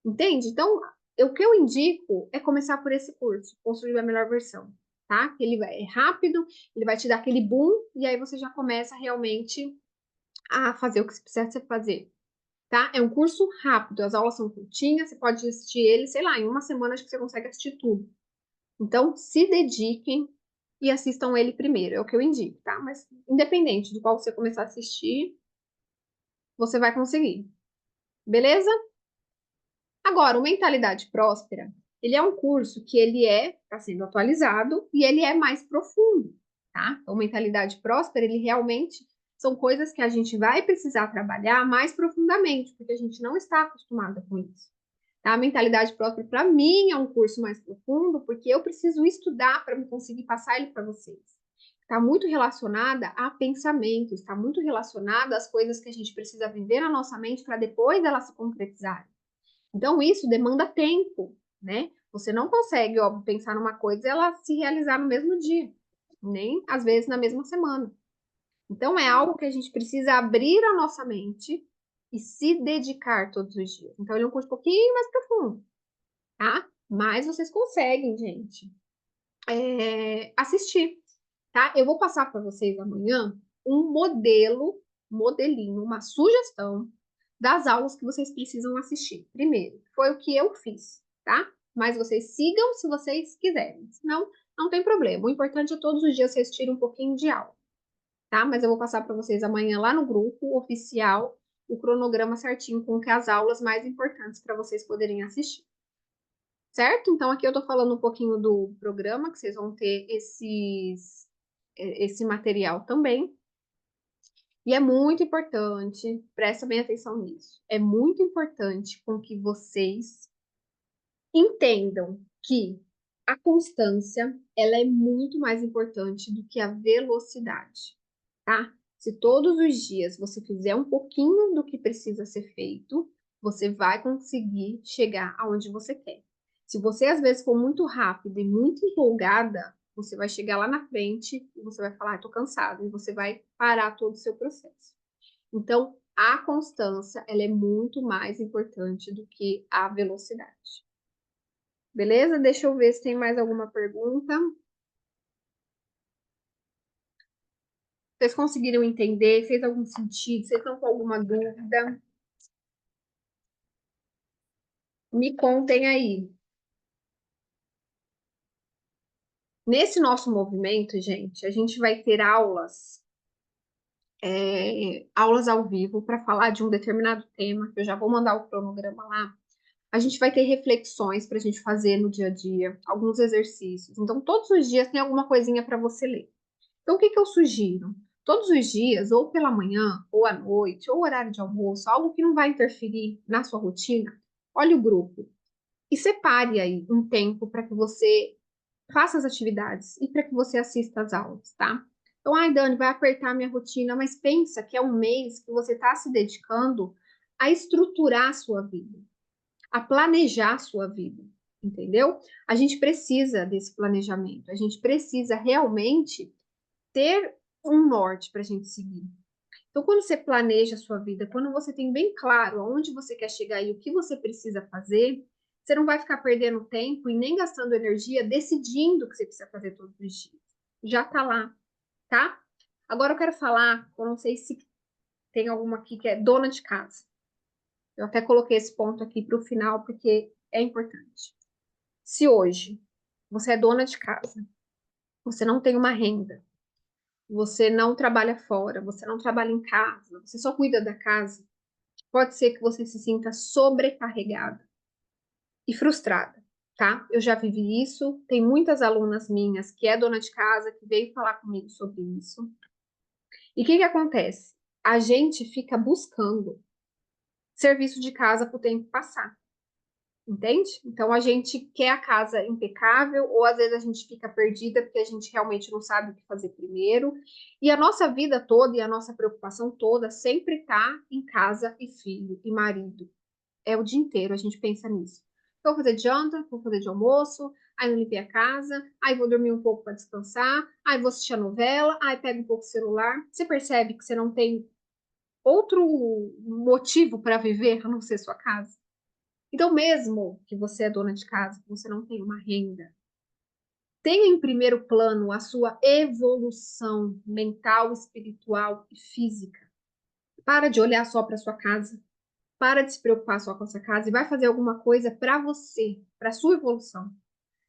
Entende? Então, o que eu indico é começar por esse curso, Construir a Melhor Versão, tá? Que ele é rápido, ele vai te dar aquele boom, e aí você já começa realmente a fazer o que você precisa fazer, tá? É um curso rápido, as aulas são curtinhas, você pode assistir ele, sei lá, em uma semana acho que você consegue assistir tudo. Então, se dediquem e assistam ele primeiro, é o que eu indico, tá? Mas independente de qual você começar a assistir, você vai conseguir, beleza? Agora, o Mentalidade Próspera, ele é um curso que ele está sendo atualizado e ele é mais profundo, tá? Então, Mentalidade Próspera, ele realmente são coisas que a gente vai precisar trabalhar mais profundamente, porque a gente não está acostumada com isso. Tá? A Mentalidade Próspera, para mim, é um curso mais profundo, porque eu preciso estudar para me conseguir passar ele para vocês. Está muito relacionada a pensamentos, está muito relacionada às coisas que a gente precisa vender na nossa mente para depois elas se concretizarem. Então, isso demanda tempo, né? Você não consegue, óbvio, pensar numa coisa e ela se realizar no mesmo dia, nem às vezes na mesma semana. Então, é algo que a gente precisa abrir a nossa mente e se dedicar todos os dias. Então, ele é um curso um pouquinho mais profundo, tá? Mas vocês conseguem, gente, assistir, tá? Eu vou passar para vocês amanhã um modelinho, uma sugestão das aulas que vocês precisam assistir. Primeiro, foi o que eu fiz, tá? Mas vocês sigam se vocês quiserem. Senão, Não tem problema. O importante é todos os dias vocês tirem um pouquinho de aula, tá? Mas eu vou passar para vocês amanhã lá no grupo oficial o cronograma certinho com que as aulas mais importantes para vocês poderem assistir. Certo? Então aqui eu tô falando um pouquinho do programa, que vocês vão ter esse material também. E é muito importante, presta bem atenção nisso, é muito importante com que vocês entendam que a constância, ela é muito mais importante do que a velocidade, tá? Se todos os dias você fizer um pouquinho do que precisa ser feito, você vai conseguir chegar aonde você quer. Se você às vezes for muito rápido e muito empolgada, você vai chegar lá na frente e você vai falar, ah, tô cansado, e você vai parar todo o seu processo. Então, a constância, ela é muito mais importante do que a velocidade. Beleza? Deixa eu ver se tem mais alguma pergunta. Vocês conseguiram entender? Fez algum sentido? Vocês estão com alguma dúvida? Me contem aí. Nesse nosso movimento, gente, a gente vai ter aulas ao vivo para falar de um determinado tema, que eu já vou mandar o cronograma lá. A gente vai ter reflexões para a gente fazer no dia a dia, alguns exercícios. Então, todos os dias tem alguma coisinha para você ler. Então, o que que eu sugiro? Todos os dias, ou pela manhã, ou à noite, ou horário de almoço, algo que não vai interferir na sua rotina, olhe o grupo e separe aí um tempo para que você faça as atividades e para que você assista às aulas, tá? Então, ai, Dani, vai apertar a minha rotina, mas pensa que é um mês que você está se dedicando a estruturar a sua vida, a planejar a sua vida, entendeu? A gente precisa desse planejamento, a gente precisa realmente ter um norte para a gente seguir. Então, quando você planeja a sua vida, quando você tem bem claro aonde você quer chegar e o que você precisa fazer, você não vai ficar perdendo tempo e nem gastando energia decidindo o que você precisa fazer todos os dias. Já tá lá, tá? Agora eu quero falar, eu não sei se tem alguma aqui que é dona de casa. Eu até coloquei esse ponto aqui para o final porque é importante. Se hoje você é dona de casa, você não tem uma renda, você não trabalha fora, você não trabalha em casa, você só cuida da casa, pode ser que você se sinta sobrecarregada e frustrada, tá? Eu já vivi isso, tem muitas alunas minhas que é dona de casa que veio falar comigo sobre isso. E o que que acontece? A gente fica buscando serviço de casa para o tempo passar. Entende? Então a gente quer a casa impecável, ou às vezes a gente fica perdida porque a gente realmente não sabe o que fazer primeiro. E a nossa vida toda e a nossa preocupação toda sempre está em casa e filho e marido. É o dia inteiro, a gente pensa nisso. Então, vou fazer de janta, vou fazer de almoço, aí eu limpei a casa, aí vou dormir um pouco para descansar, aí vou assistir a novela, aí pego um pouco o celular. Você percebe que você não tem outro motivo para viver a não ser sua casa? Então, mesmo que você é dona de casa, que você não tem uma renda, tenha em primeiro plano a sua evolução mental, espiritual e física. Para de olhar só para sua casa, para de se preocupar só com a sua casa e vai fazer alguma coisa para você, para sua evolução.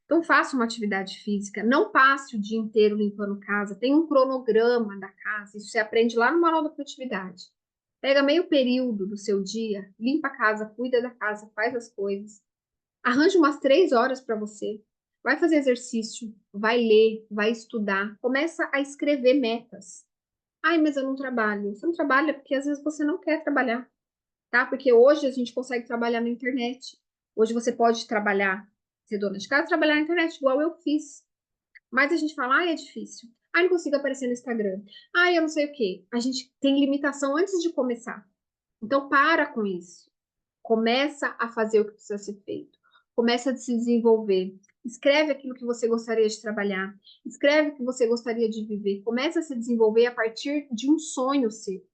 Então, faça uma atividade física, não passe o dia inteiro limpando casa, tem um cronograma da casa, isso você aprende lá no Manual da Produtividade. Pega meio período do seu dia, limpa a casa, cuida da casa, faz as coisas. Arranje umas 3 horas para você. Vai fazer exercício, vai ler, vai estudar. Começa a escrever metas. Ai, mas eu não trabalho. Você não trabalha porque às vezes você não quer trabalhar, tá? Porque hoje a gente consegue trabalhar na internet. Hoje você pode trabalhar, ser dona de casa, trabalhar na internet, igual eu fiz. Mas a gente fala, ai, é difícil. Ai, não consigo aparecer no Instagram. Ai, eu não sei o quê. A gente tem limitação antes de começar. Então, para com isso. Começa a fazer o que precisa ser feito. Começa a se desenvolver. Escreve aquilo que você gostaria de trabalhar. Escreve o que você gostaria de viver. Começa a se desenvolver a partir de um sonho seu,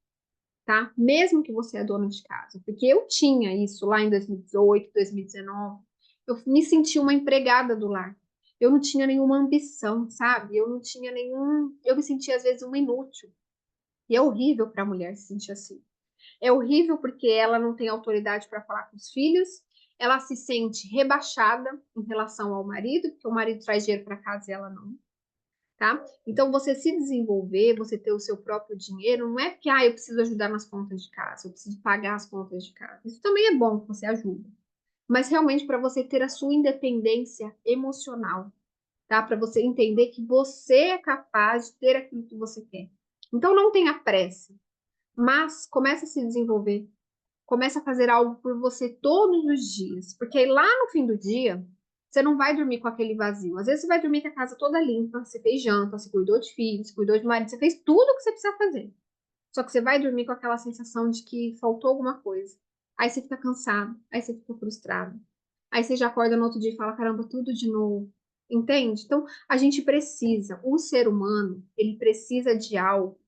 tá? Mesmo que você é dona de casa. Porque eu tinha isso lá em 2018, 2019. Eu me senti uma empregada do lar. Eu não tinha nenhuma ambição, sabe? Eu não tinha nenhum. Eu me sentia às vezes uma inútil. E é horrível para a mulher se sentir assim. É horrível porque ela não tem autoridade para falar com os filhos, ela se sente rebaixada em relação ao marido, porque o marido traz dinheiro para casa e ela não, tá? Então, você se desenvolver, você ter o seu próprio dinheiro, não é porque, eu preciso ajudar nas contas de casa, eu preciso pagar as contas de casa. Isso também é bom que você ajuda, mas realmente para você ter a sua independência emocional, tá? Para você entender que você é capaz de ter aquilo que você quer. Então, não tenha pressa, mas comece a se desenvolver. Comece a fazer algo por você todos os dias, porque aí lá no fim do dia, você não vai dormir com aquele vazio. Às vezes você vai dormir com a casa toda limpa, você fez janta, você cuidou de filhos, cuidou de marido, você fez tudo o que você precisa fazer. Só que você vai dormir com aquela sensação de que faltou alguma coisa. Aí você fica cansado, aí você fica frustrado. Aí você já acorda no outro dia e fala, caramba, tudo de novo. Entende? Então, a gente precisa, o ser humano, ele precisa de algo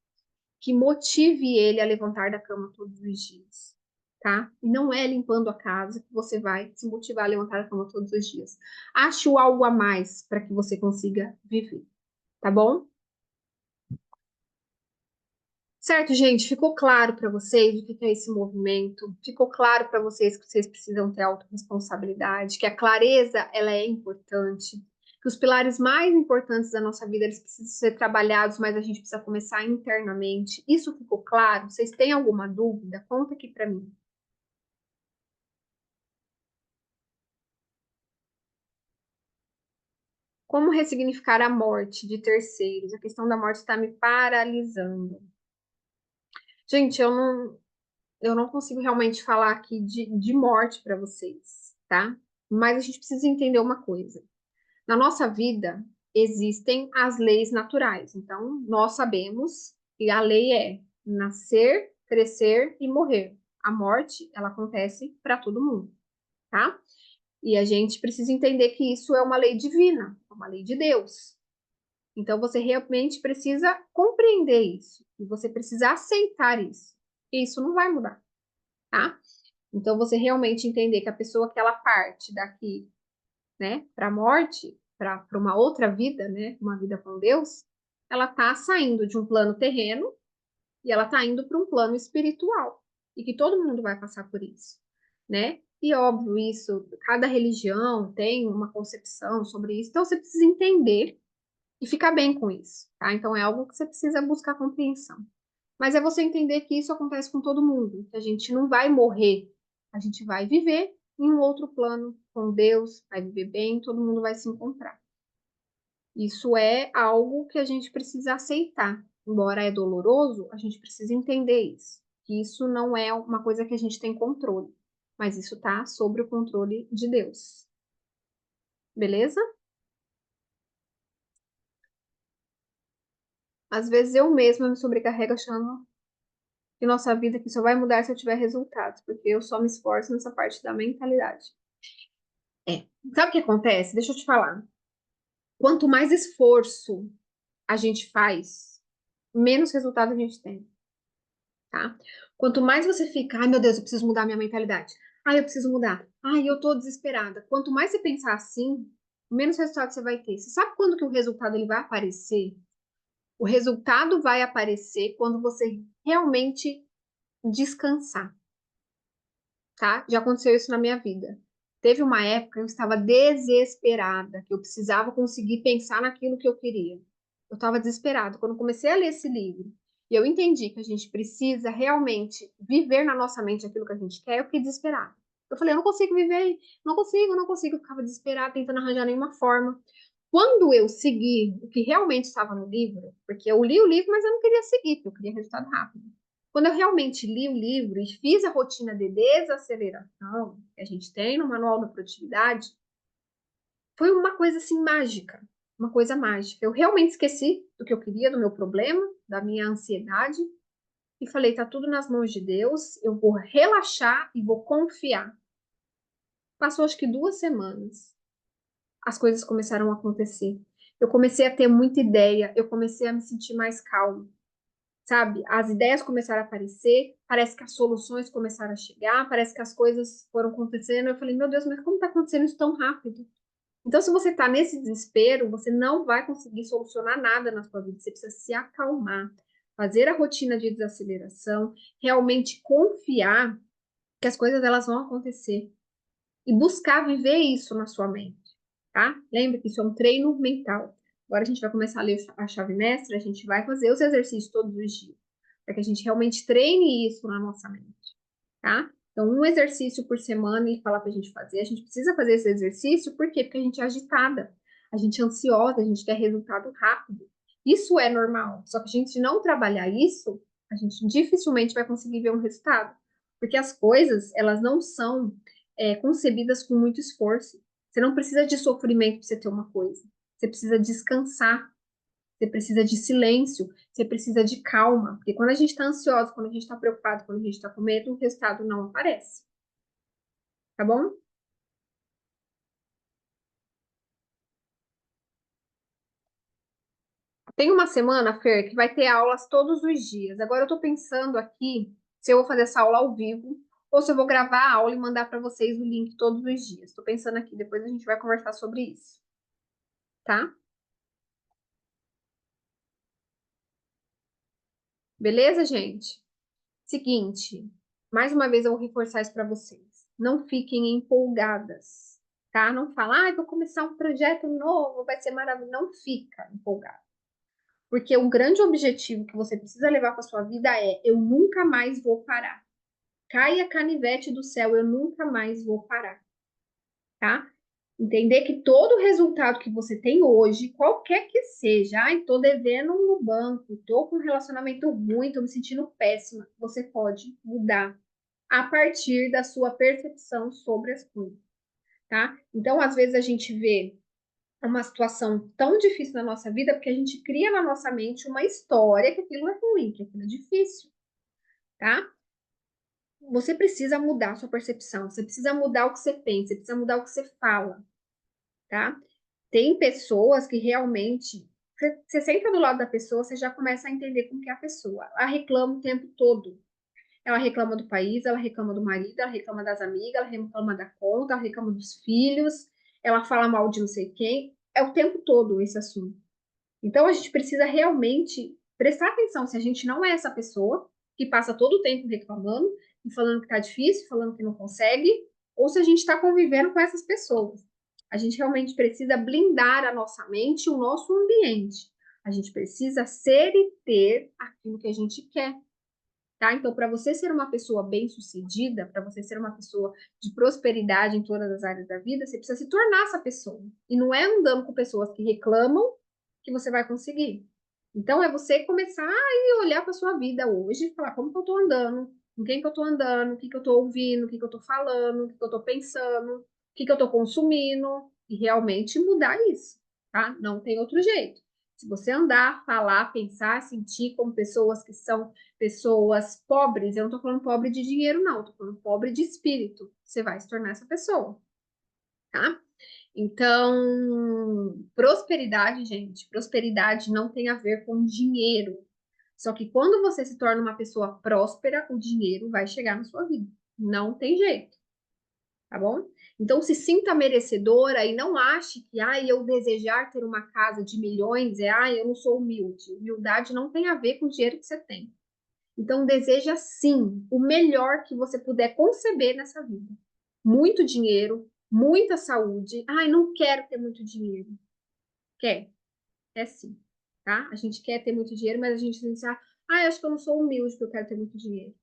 que motive ele a levantar da cama todos os dias, tá? E não é limpando a casa que você vai se motivar a levantar da cama todos os dias. Ache o algo a mais para que você consiga viver, tá bom? Certo, gente? Ficou claro para vocês o que é esse movimento? Ficou claro para vocês que vocês precisam ter autorresponsabilidade, que a clareza ela é importante, que os pilares mais importantes da nossa vida eles precisam ser trabalhados, mas a gente precisa começar internamente. Isso ficou claro? Vocês têm alguma dúvida? Conta aqui para mim. Como ressignificar a morte de terceiros? A questão da morte está me paralisando. Gente, eu não consigo realmente falar aqui de morte para vocês, tá? Mas a gente precisa entender uma coisa. Na nossa vida existem as leis naturais. Então, nós sabemos que a lei é nascer, crescer e morrer. A morte, ela acontece para todo mundo, tá? E a gente precisa entender que isso é uma lei divina, é uma lei de Deus. Então, você realmente precisa compreender isso. E você precisa aceitar isso. E isso não vai mudar, tá? Então, você realmente entender que a pessoa que ela parte daqui, né, para a morte, para uma outra vida, né, uma vida com Deus, ela tá saindo de um plano terreno e ela tá indo para um plano espiritual. E que todo mundo vai passar por isso, né? E óbvio, isso, cada religião tem uma concepção sobre isso, então você precisa entender e ficar bem com isso, tá? Então é algo que você precisa buscar compreensão. Mas é você entender que isso acontece com todo mundo, que a gente não vai morrer, a gente vai viver em um outro plano com Deus, vai viver bem, todo mundo vai se encontrar. Isso é algo que a gente precisa aceitar. Embora é doloroso, a gente precisa entender isso. Que isso não é uma coisa que a gente tem controle, mas isso está sob o controle de Deus. Beleza? Às vezes eu mesma me sobrecarrego achando que nossa vida aqui só vai mudar se eu tiver resultados, porque eu só me esforço nessa parte da mentalidade. É. Sabe o que acontece? Deixa eu te falar. Quanto mais esforço a gente faz, menos resultado a gente tem, tá? Quanto mais você fica, ai meu Deus, eu preciso mudar minha mentalidade. Ai, eu preciso mudar. Ai, eu tô desesperada. Quanto mais você pensar assim, menos resultado você vai ter. Você sabe quando que o resultado ele vai aparecer? O resultado vai aparecer quando você realmente descansar, tá? Já aconteceu isso na minha vida. Teve uma época que eu estava desesperada, que eu precisava conseguir pensar naquilo que eu queria. Eu estava desesperada. Quando eu comecei a ler esse livro, e eu entendi que a gente precisa realmente viver na nossa mente aquilo que a gente quer, eu fiquei desesperada. Eu falei, eu não consigo viver, não consigo, não consigo. Eu ficava desesperada, tentando arranjar nenhuma forma. Quando eu segui o que realmente estava no livro, porque eu li o livro, mas eu não queria seguir, porque eu queria resultado rápido. Quando eu realmente li o livro e fiz a rotina de desaceleração que a gente tem no Manual da Produtividade, foi uma coisa assim mágica, uma coisa mágica. Eu realmente esqueci do que eu queria, do meu problema, da minha ansiedade e falei, tá tudo nas mãos de Deus, eu vou relaxar e vou confiar. Passou acho que 2 semanas, as coisas começaram a acontecer. Eu comecei a ter muita ideia, eu comecei a me sentir mais calma, sabe? As ideias começaram a aparecer, parece que as soluções começaram a chegar, parece que as coisas foram acontecendo. Eu falei, meu Deus, mas como está acontecendo isso tão rápido? Então, se você está nesse desespero, você não vai conseguir solucionar nada na sua vida. Você precisa se acalmar, fazer a rotina de desaceleração, realmente confiar que as coisas elas vão acontecer. e buscar viver isso na sua mente, tá? Lembra que isso é um treino mental. Agora a gente vai começar a ler a chave mestra, a gente vai fazer os exercícios todos os dias, para que a gente realmente treine isso na nossa mente, tá? Então, um exercício por semana ele fala para a gente fazer. A gente precisa fazer esse exercício, por quê? Porque a gente é agitada, a gente é ansiosa, a gente quer resultado rápido. Isso é normal. Só que a gente não trabalhar isso, a gente dificilmente vai conseguir ver um resultado. Porque as coisas, elas não são concebidas com muito esforço. Você não precisa de sofrimento para você ter uma coisa. Você precisa descansar. Você precisa de silêncio, você precisa de calma, porque quando a gente está ansioso, quando a gente está preocupado, quando a gente está com medo, o resultado não aparece, tá bom? Tem uma semana, Fer, que vai ter aulas todos os dias. Agora eu tô pensando aqui se eu vou fazer essa aula ao vivo ou se eu vou gravar a aula e mandar para vocês o link todos os dias. Tô pensando aqui, depois a gente vai conversar sobre isso, tá? Beleza, gente? Seguinte, mais uma vez eu vou reforçar isso para vocês. Não fiquem empolgadas, tá? Não fala, vou começar um projeto novo, vai ser maravilhoso. Não fica empolgado. Porque o grande objetivo que você precisa levar para sua vida é: eu nunca mais vou parar. Caia canivete do céu, eu nunca mais vou parar, tá? Entender que todo resultado que você tem hoje, qualquer que seja, tô devendo no banco, tô com um relacionamento ruim, tô me sentindo péssima, você pode mudar a partir da sua percepção sobre as coisas, tá? Então, às vezes a gente vê uma situação tão difícil na nossa vida porque a gente cria na nossa mente uma história que aquilo é ruim, que aquilo é difícil, tá? Você precisa mudar a sua percepção, você precisa mudar o que você pensa, você precisa mudar o que você fala, tá? Tem pessoas que realmente você senta do lado da pessoa, você já começa a entender como que é a pessoa. Ela reclama o tempo todo. Ela reclama do país, ela reclama do marido, ela reclama das amigas, ela reclama da conta, ela reclama dos filhos, ela fala mal de não sei quem. É o tempo todo esse assunto. Então a gente precisa realmente prestar atenção se a gente não é essa pessoa que passa todo o tempo reclamando e falando que tá difícil, falando que não consegue, ou se a gente está convivendo com essas pessoas. A gente realmente precisa blindar a nossa mente e o nosso ambiente. A gente precisa ser e ter aquilo que a gente quer. Tá? Então, para você ser uma pessoa bem-sucedida, para você ser uma pessoa de prosperidade em todas as áreas da vida, você precisa se tornar essa pessoa. E não é andando com pessoas que reclamam que você vai conseguir. Então, é você começar a olhar para sua vida hoje e falar como que eu estou andando, com quem que eu estou andando, o que que eu estou ouvindo, o que que eu estou falando, o que que eu estou pensando, o que que eu estou consumindo, e realmente mudar isso, tá? Não tem outro jeito. Se você andar, falar, pensar, sentir como pessoas que são pessoas pobres, eu não tô falando pobre de dinheiro, não, eu tô falando pobre de espírito. Você vai se tornar essa pessoa, tá? Então, prosperidade, gente, prosperidade não tem a ver com dinheiro. Só que quando você se torna uma pessoa próspera, o dinheiro vai chegar na sua vida. Não tem jeito, tá bom? Então, se sinta merecedora e não ache que, eu desejar ter uma casa de milhões eu não sou humilde. Humildade não tem a ver com o dinheiro que você tem. Então, deseja sim o melhor que você puder conceber nessa vida. Muito dinheiro, muita saúde. Não quero ter muito dinheiro. Quer? É sim, tá? A gente quer ter muito dinheiro, mas a gente diz, acho que eu não sou humilde porque eu quero ter muito dinheiro.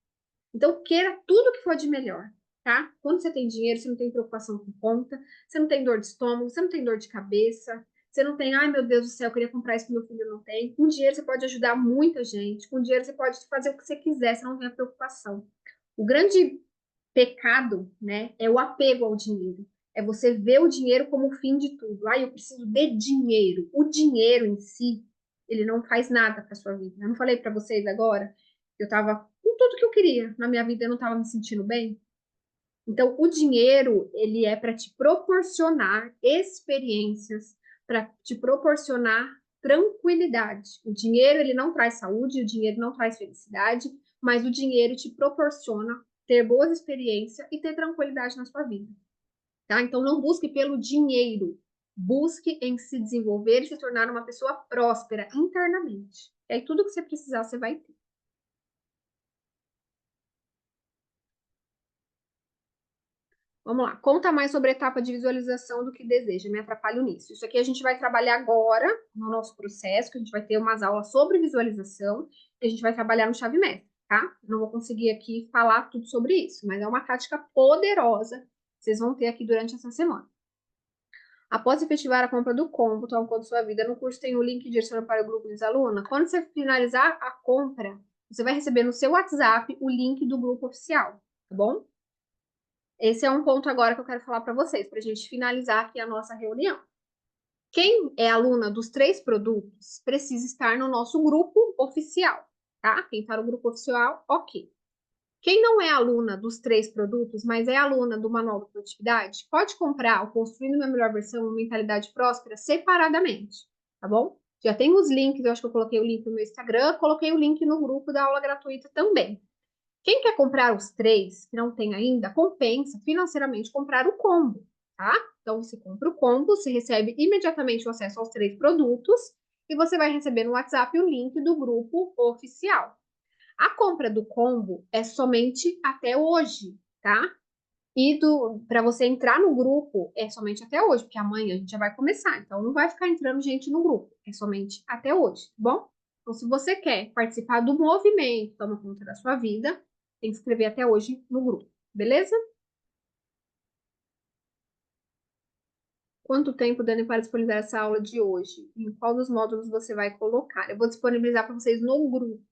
Então, queira tudo que for de melhor, tá? Quando você tem dinheiro, você não tem preocupação com conta, você não tem dor de estômago, você não tem dor de cabeça, você não tem, ai meu Deus do céu, eu queria comprar isso que meu filho não tem. Com dinheiro você pode ajudar muita gente, com dinheiro você pode fazer o que você quiser, você não tem a preocupação. O grande pecado, né, é o apego ao dinheiro. É você ver o dinheiro como o fim de tudo. Eu preciso de dinheiro. O dinheiro em si, ele não faz nada para sua vida. Eu não falei para vocês agora que eu estava com tudo que eu queria na minha vida, eu não estava me sentindo bem. Então, o dinheiro, ele é para te proporcionar experiências, para te proporcionar tranquilidade. O dinheiro, ele não traz saúde, o dinheiro não traz felicidade, mas o dinheiro te proporciona ter boas experiências e ter tranquilidade na sua vida, tá? Então, não busque pelo dinheiro, busque em se desenvolver e se tornar uma pessoa próspera internamente. E aí, tudo que você precisar, você vai ter. Vamos lá. Conta mais sobre a etapa de visualização do que deseja. Me atrapalho nisso. Isso aqui a gente vai trabalhar agora no nosso processo, que a gente vai ter umas aulas sobre visualização e a gente vai trabalhar no chave mestre, tá? Não vou conseguir aqui falar tudo sobre isso, mas é uma tática poderosa que vocês vão ter aqui durante essa semana. Após efetivar a compra do combo, Toma Conta da Sua Vida, no curso tem o link direcionado para o grupo dos alunos. Quando você finalizar a compra, você vai receber no seu WhatsApp o link do grupo oficial, tá bom? Esse é um ponto agora que eu quero falar para vocês, para a gente finalizar aqui a nossa reunião. Quem é aluna dos 3 produtos precisa estar no nosso grupo oficial, tá? Quem está no grupo oficial, ok. Quem não é aluna dos 3 produtos, mas é aluna do Manual da Produtividade, pode comprar o Construindo Minha Melhor Versão, uma Mentalidade Próspera, separadamente, tá bom? Já tem os links, eu acho que eu coloquei o link no meu Instagram, coloquei o link no grupo da aula gratuita também. Quem quer comprar os 3, que não tem ainda, compensa financeiramente comprar o combo, tá? Então, você compra o combo, você recebe imediatamente o acesso aos 3 produtos e você vai receber no WhatsApp o link do grupo oficial. A compra do combo é somente até hoje, tá? E para você entrar no grupo é somente até hoje, porque amanhã a gente já vai começar, então não vai ficar entrando gente no grupo, é somente até hoje, tá bom? Então, se você quer participar do movimento, Toma Conta da Sua Vida, tem que escrever até hoje no grupo, beleza? Quanto tempo, Dani, para disponibilizar essa aula de hoje? Em qual dos módulos você vai colocar? Eu vou disponibilizar para vocês no grupo,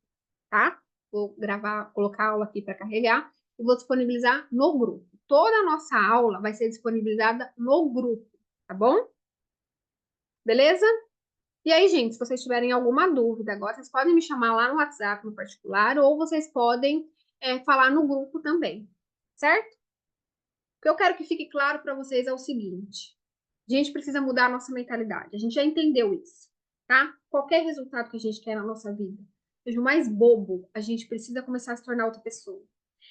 tá? Vou gravar, colocar a aula aqui para carregar e vou disponibilizar no grupo. Toda a nossa aula vai ser disponibilizada no grupo, tá bom? Beleza? E aí, gente, se vocês tiverem alguma dúvida agora, vocês podem me chamar lá no WhatsApp no particular ou vocês podem falar no grupo também, certo? O que eu quero que fique claro para vocês é o seguinte: a gente precisa mudar a nossa mentalidade. A gente já entendeu isso, tá? Qualquer resultado que a gente quer na nossa vida, seja o mais bobo, a gente precisa começar a se tornar outra pessoa.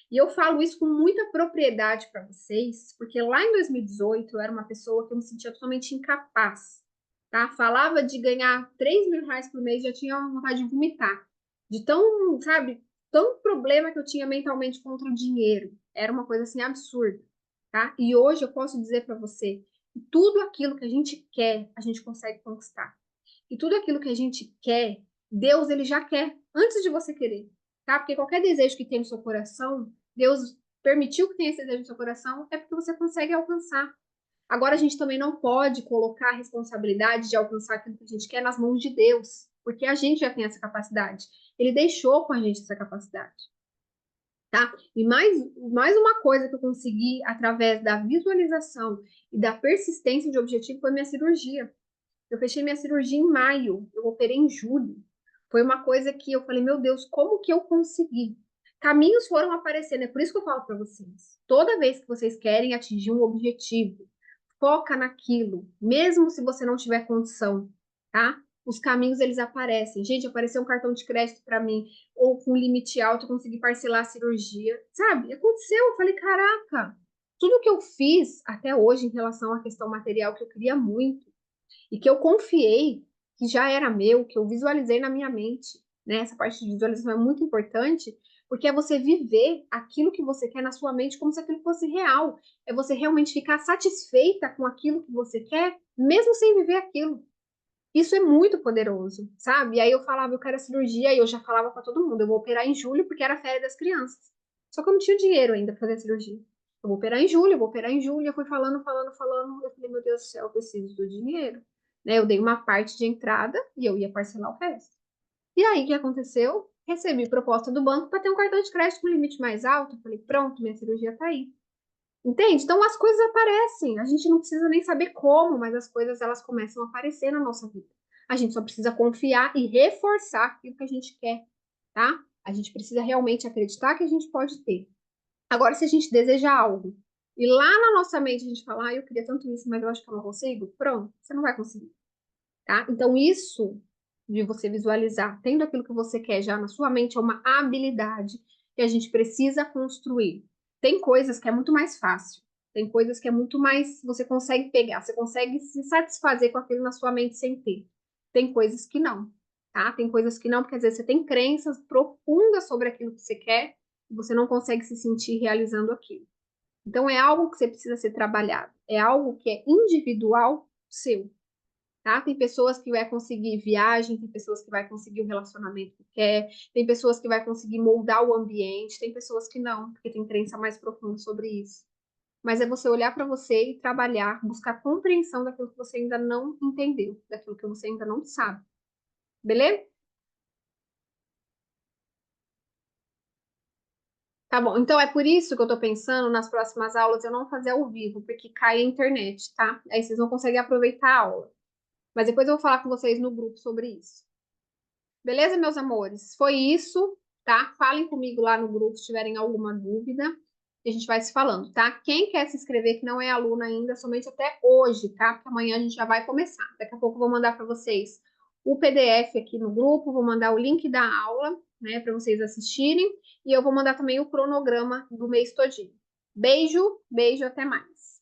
E eu falo isso com muita propriedade para vocês, porque lá em 2018 eu era uma pessoa que eu me sentia totalmente incapaz, tá? Falava de ganhar R$ 3.000 por mês, já tinha vontade de vomitar. De tão, sabe, tão problema que eu tinha mentalmente contra o dinheiro. Era uma coisa assim absurda, tá? E hoje eu posso dizer para você que tudo aquilo que a gente quer, a gente consegue conquistar. E tudo aquilo que a gente quer, Deus ele já quer antes de você querer, tá? Porque qualquer desejo que tem no seu coração, Deus permitiu que tenha esse desejo no seu coração, é porque você consegue alcançar. Agora a gente também não pode colocar a responsabilidade de alcançar aquilo que a gente quer nas mãos de Deus, porque a gente já tem essa capacidade. Ele deixou com a gente essa capacidade, tá? E mais uma coisa que eu consegui através da visualização e da persistência de objetivo foi minha cirurgia. Eu fechei minha cirurgia em maio, eu operei em julho. Foi uma coisa que eu falei, meu Deus, como que eu consegui? Caminhos foram aparecendo, é por isso que eu falo para vocês. Toda vez que vocês querem atingir um objetivo, foca naquilo, mesmo se você não tiver condição, tá? Os caminhos eles aparecem. Gente, apareceu um cartão de crédito para mim, ou com limite alto, eu consegui parcelar a cirurgia, sabe? Aconteceu, eu falei, caraca, tudo que eu fiz até hoje em relação à questão material que eu queria muito e que eu confiei que já era meu, que eu visualizei na minha mente, né? Essa parte de visualização é muito importante, porque é você viver aquilo que você quer na sua mente como se aquilo fosse real. É você realmente ficar satisfeita com aquilo que você quer, mesmo sem viver aquilo. Isso é muito poderoso, sabe? E aí eu falava, eu quero a cirurgia, e eu já falava para todo mundo, eu vou operar em julho porque era férias das crianças. Só que eu não tinha dinheiro ainda para fazer a cirurgia. Eu vou operar em julho, eu vou operar em julho. Eu fui falando, falando, falando. Eu falei, meu Deus do céu, eu preciso do dinheiro. Né? Eu dei uma parte de entrada e eu ia parcelar o resto. E aí, o que aconteceu? Recebi proposta do banco para ter um cartão de crédito com limite mais alto. Eu falei, pronto, minha cirurgia tá aí. Entende? Então as coisas aparecem. A gente não precisa nem saber como, mas as coisas elas começam a aparecer na nossa vida. A gente só precisa confiar e reforçar aquilo que a gente quer, tá? A gente precisa realmente acreditar que a gente pode ter. Agora, se a gente deseja algo e lá na nossa mente a gente fala, eu queria tanto isso, mas eu acho que eu não consigo, pronto, você não vai conseguir, tá? Então, isso de você visualizar, tendo aquilo que você quer já na sua mente, é uma habilidade que a gente precisa construir. Tem coisas que é muito mais fácil, tem coisas que é muito mais, você consegue pegar, você consegue se satisfazer com aquilo na sua mente sem ter. Tem coisas que não, tá? Tem coisas que não, porque às vezes você tem crenças profundas sobre aquilo que você quer e você não consegue se sentir realizando aquilo. Então, é algo que você precisa ser trabalhado, é algo que é individual seu, tá? Tem pessoas que vai conseguir viagem, tem pessoas que vai conseguir o relacionamento que quer, tem pessoas que vai conseguir moldar o ambiente, tem pessoas que não, porque tem crença mais profunda sobre isso. Mas é você olhar para você e trabalhar, buscar compreensão daquilo que você ainda não entendeu, daquilo que você ainda não sabe. Beleza? Tá bom. Então é por isso que eu tô pensando nas próximas aulas eu não fazer ao vivo, porque cai a internet, tá? Aí vocês não conseguem aproveitar a aula. Mas depois eu vou falar com vocês no grupo sobre isso. Beleza, meus amores? Foi isso, tá? Falem comigo lá no grupo se tiverem alguma dúvida. E a gente vai se falando, tá? Quem quer se inscrever que não é aluno ainda, somente até hoje, tá? Porque amanhã a gente já vai começar. Daqui a pouco eu vou mandar para vocês o PDF aqui no grupo, vou mandar o link da aula, né, para vocês assistirem. E eu vou mandar também o cronograma do mês todinho. Beijo, beijo, até mais.